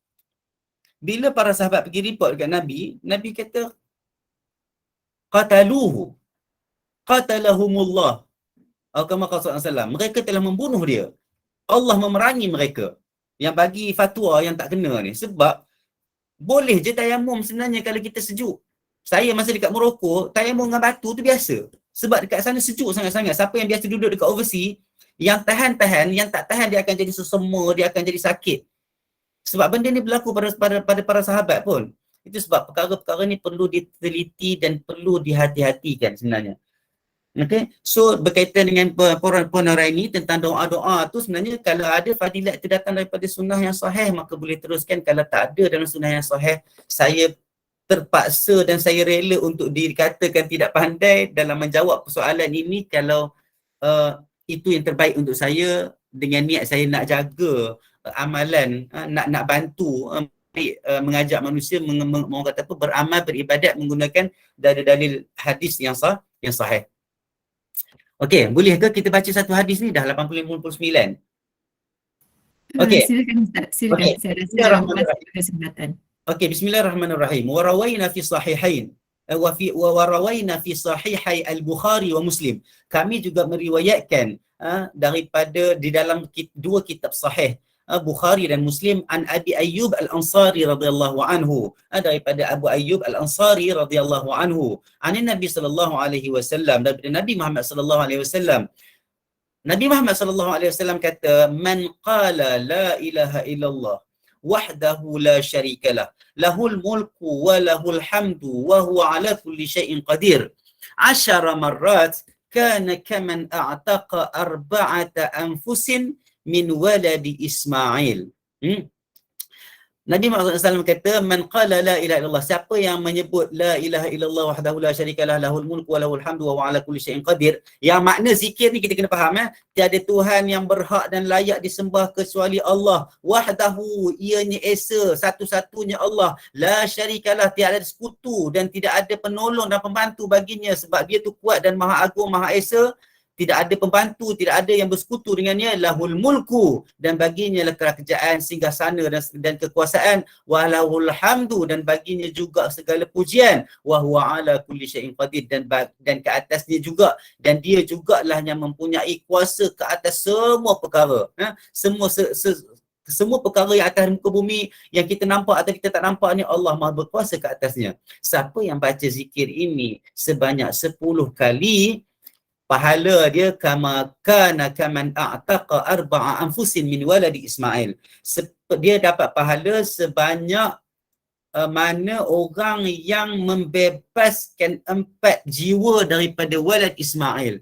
Speaker 3: Bila para sahabat pergi report dekat Nabi, Nabi kata qatalahumullah. Kama qala sallallahu, mereka telah membunuh dia. Allah memerangi mereka yang bagi fatwa yang tak kena ni. Sebab boleh je tayamum sebenarnya kalau kita sejuk. Saya masa dekat Morocco, tayamum dengan batu tu biasa. Sebab dekat sana sejuk sangat-sangat. Siapa yang biasa duduk dekat overseas, yang tahan-tahan, yang tak tahan dia akan jadi sesama, dia akan jadi sakit. Sebab benda ni berlaku pada para sahabat pun. Itu sebab perkara-perkara ni perlu diteliti dan perlu dihati-hatikan sebenarnya. Okay, so berkaitan dengan poin hari ini tentang doa-doa tu, sebenarnya kalau ada fadilat itu datang daripada sunnah yang sahih, maka boleh teruskan. Kalau tak ada dalam sunnah yang sahih, saya terpaksa dan saya rela untuk dikatakan tidak pandai dalam menjawab persoalan ini. Kalau itu yang terbaik untuk saya, dengan niat saya nak jaga amalan, nak bantu mengajak manusia orang kata apa, beramal, beribadat menggunakan dalil-dalil hadis yang sahih. Okey, boleh ke kita baca satu hadis ni? Dah 85-89. Okey.
Speaker 1: Silakan Ustaz, silakan.
Speaker 3: Okay.
Speaker 1: Saya rasa masih kesempatan.
Speaker 3: Okey, bismillahirrahmanirrahim. Wa rawaina fi sahihain wa rawaina fi sahihai al-Bukhari wa Muslim. Kami juga meriwayatkan daripada di dalam dua kitab sahih, Bukhari dan Muslim, an Abi Ayyub Al-Ansari radhiyallahu anhu, daripada Abu Ayyub Al-Ansari radhiyallahu anhu, anin Nabi sallallahu alaihi wasallam, daripada Nabi Muhammad sallallahu alaihi wasallam. Nabi Muhammad sallallahu alaihi wasallam kata, man qala la ilaha illallah wahdahu la syarikalah, lahul mulku wa lahul hamdu wa huwa ala kulli syai'in qadir, 10 marrat kana kaman a'taqa arba'ata anfusin min waladi Ismail. Nabi Muhammad SAW kata, man qala la ilaha illallah, siapa yang menyebut la ilaha illallah wahdahu la syarikalah, lahul mulku wa lahul hamdu wa ala kulli syai'in qadir. Yang makna zikir ni kita kena faham, tiada Tuhan yang berhak dan layak disembah kecuali Allah. Wahdahu, ianya esa, satu-satunya Allah. La syarikalah, tiada ada sekutu dan tidak ada penolong dan pembantu baginya, sebab dia tu kuat dan maha agung, maha esa. Tidak ada pembantu, tidak ada yang bersekutu dengannya. Lahul mulku, dan baginya lah kerajaan, singgahsana dan kekuasaan. Wa lahul hamdu, dan baginya juga segala pujian. Wa huwa ala kulli syai'in qadir, dan ke atasnya juga, dan dia jugalah yang mempunyai kuasa ke atas semua perkara. Semua perkara yang atas muka bumi, yang kita nampak atau kita tak nampak ni, Allah Maha berkuasa ke atasnya. Siapa yang baca zikir ini sebanyak 10 kali, pahala dia kaman a'taqa arba'a anfusin min waladi Ismail. Dia dapat pahala sebanyak mana orang yang membebaskan 4 jiwa daripada walad Ismail.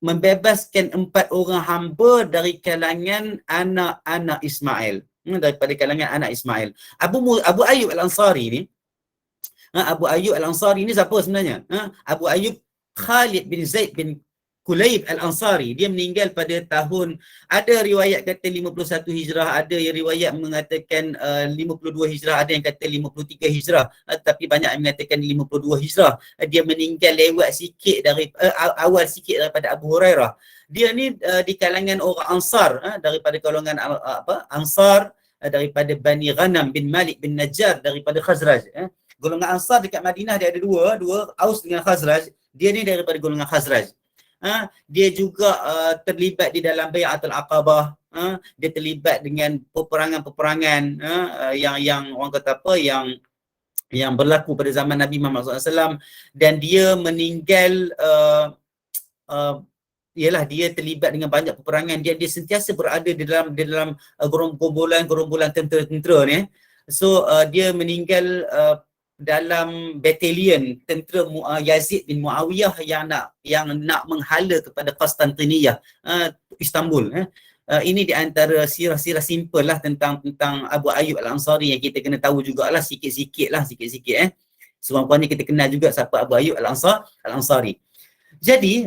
Speaker 3: Membebaskan 4 orang hamba dari kalangan anak-anak Ismail. daripada kalangan anak Ismail. Abu Ayyub Al-Ansari ni, Abu Ayyub Al-Ansari ni siapa sebenarnya? Abu Ayyub Khalid bin Zaid bin Kulayb Al-Ansari. Dia meninggal pada tahun, ada riwayat kata 51 Hijrah, ada yang riwayat mengatakan 52 Hijrah, ada yang kata 53 Hijrah, tapi banyak yang mengatakan 52 Hijrah. Dia meninggal lewat sikit dari awal sikit daripada Abu Hurairah. Dia ni di kalangan orang Ansar, daripada golongan Ansar, daripada Bani Ghanam bin Malik bin Najjar, daripada Khazraj. Golongan Ansar dekat Madinah dia ada dua, Aus dengan Khazraj. Dia ni daripada golongan Khazraj. Dia juga terlibat di dalam Bai'atul Aqabah. Dia terlibat dengan peperangan-peperangan yang orang kata apa, yang berlaku pada zaman Nabi Muhammad SAW, dan dia meninggal ialah dia terlibat dengan banyak peperangan. Dia sentiasa berada di dalam gerombolan tentera-tentera ni. So dia meninggal dalam batalion tentera Yazid bin Muawiyah yang nak menghala kepada Konstantiniyah, Istanbul. Ini di antara sirah-sirah simple lah tentang Abu Ayyub Al-Ansari yang kita kena tahu jugalah sikit-sikit. Sekurang-kurangnya kita kenal juga siapa Abu Ayyub Al-Ansari. Jadi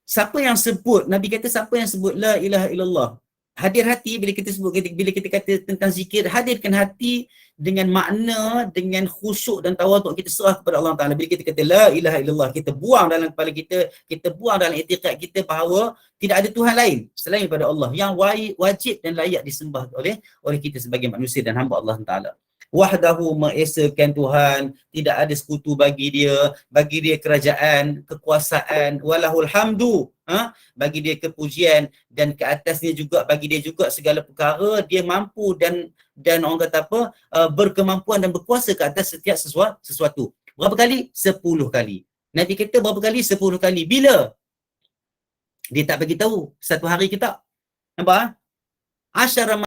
Speaker 3: siapa yang sebut, Nabi kata siapa yang sebut la ilaha illallah, hadir hati. Bila kita kata tentang zikir, hadirkan hati dengan makna, dengan khusyuk dan tawaduk, kita serah kepada Allah Ta'ala. Bila kita kata la ilaha illallah, kita buang dalam kepala kita buang dalam i'tiqad kita bahawa tidak ada Tuhan lain selain daripada Allah yang wajib dan layak disembah oleh kita sebagai manusia dan hamba Allah Ta'ala. Wahdahu, mengesakan Tuhan, tidak ada sekutu bagi dia kerajaan, kekuasaan, walahul hamdu, bagi dia kepujian, dan ke atasnya juga bagi dia juga segala perkara. Dia mampu dan orang kata apa, berkemampuan dan berkuasa ke atas setiap sesuatu. Berapa kali? 10 kali. Nabi kata berapa kali? 10 kali. Bila? Dia tak bagi tahu. Satu hari ke tak? Nampak? Asyara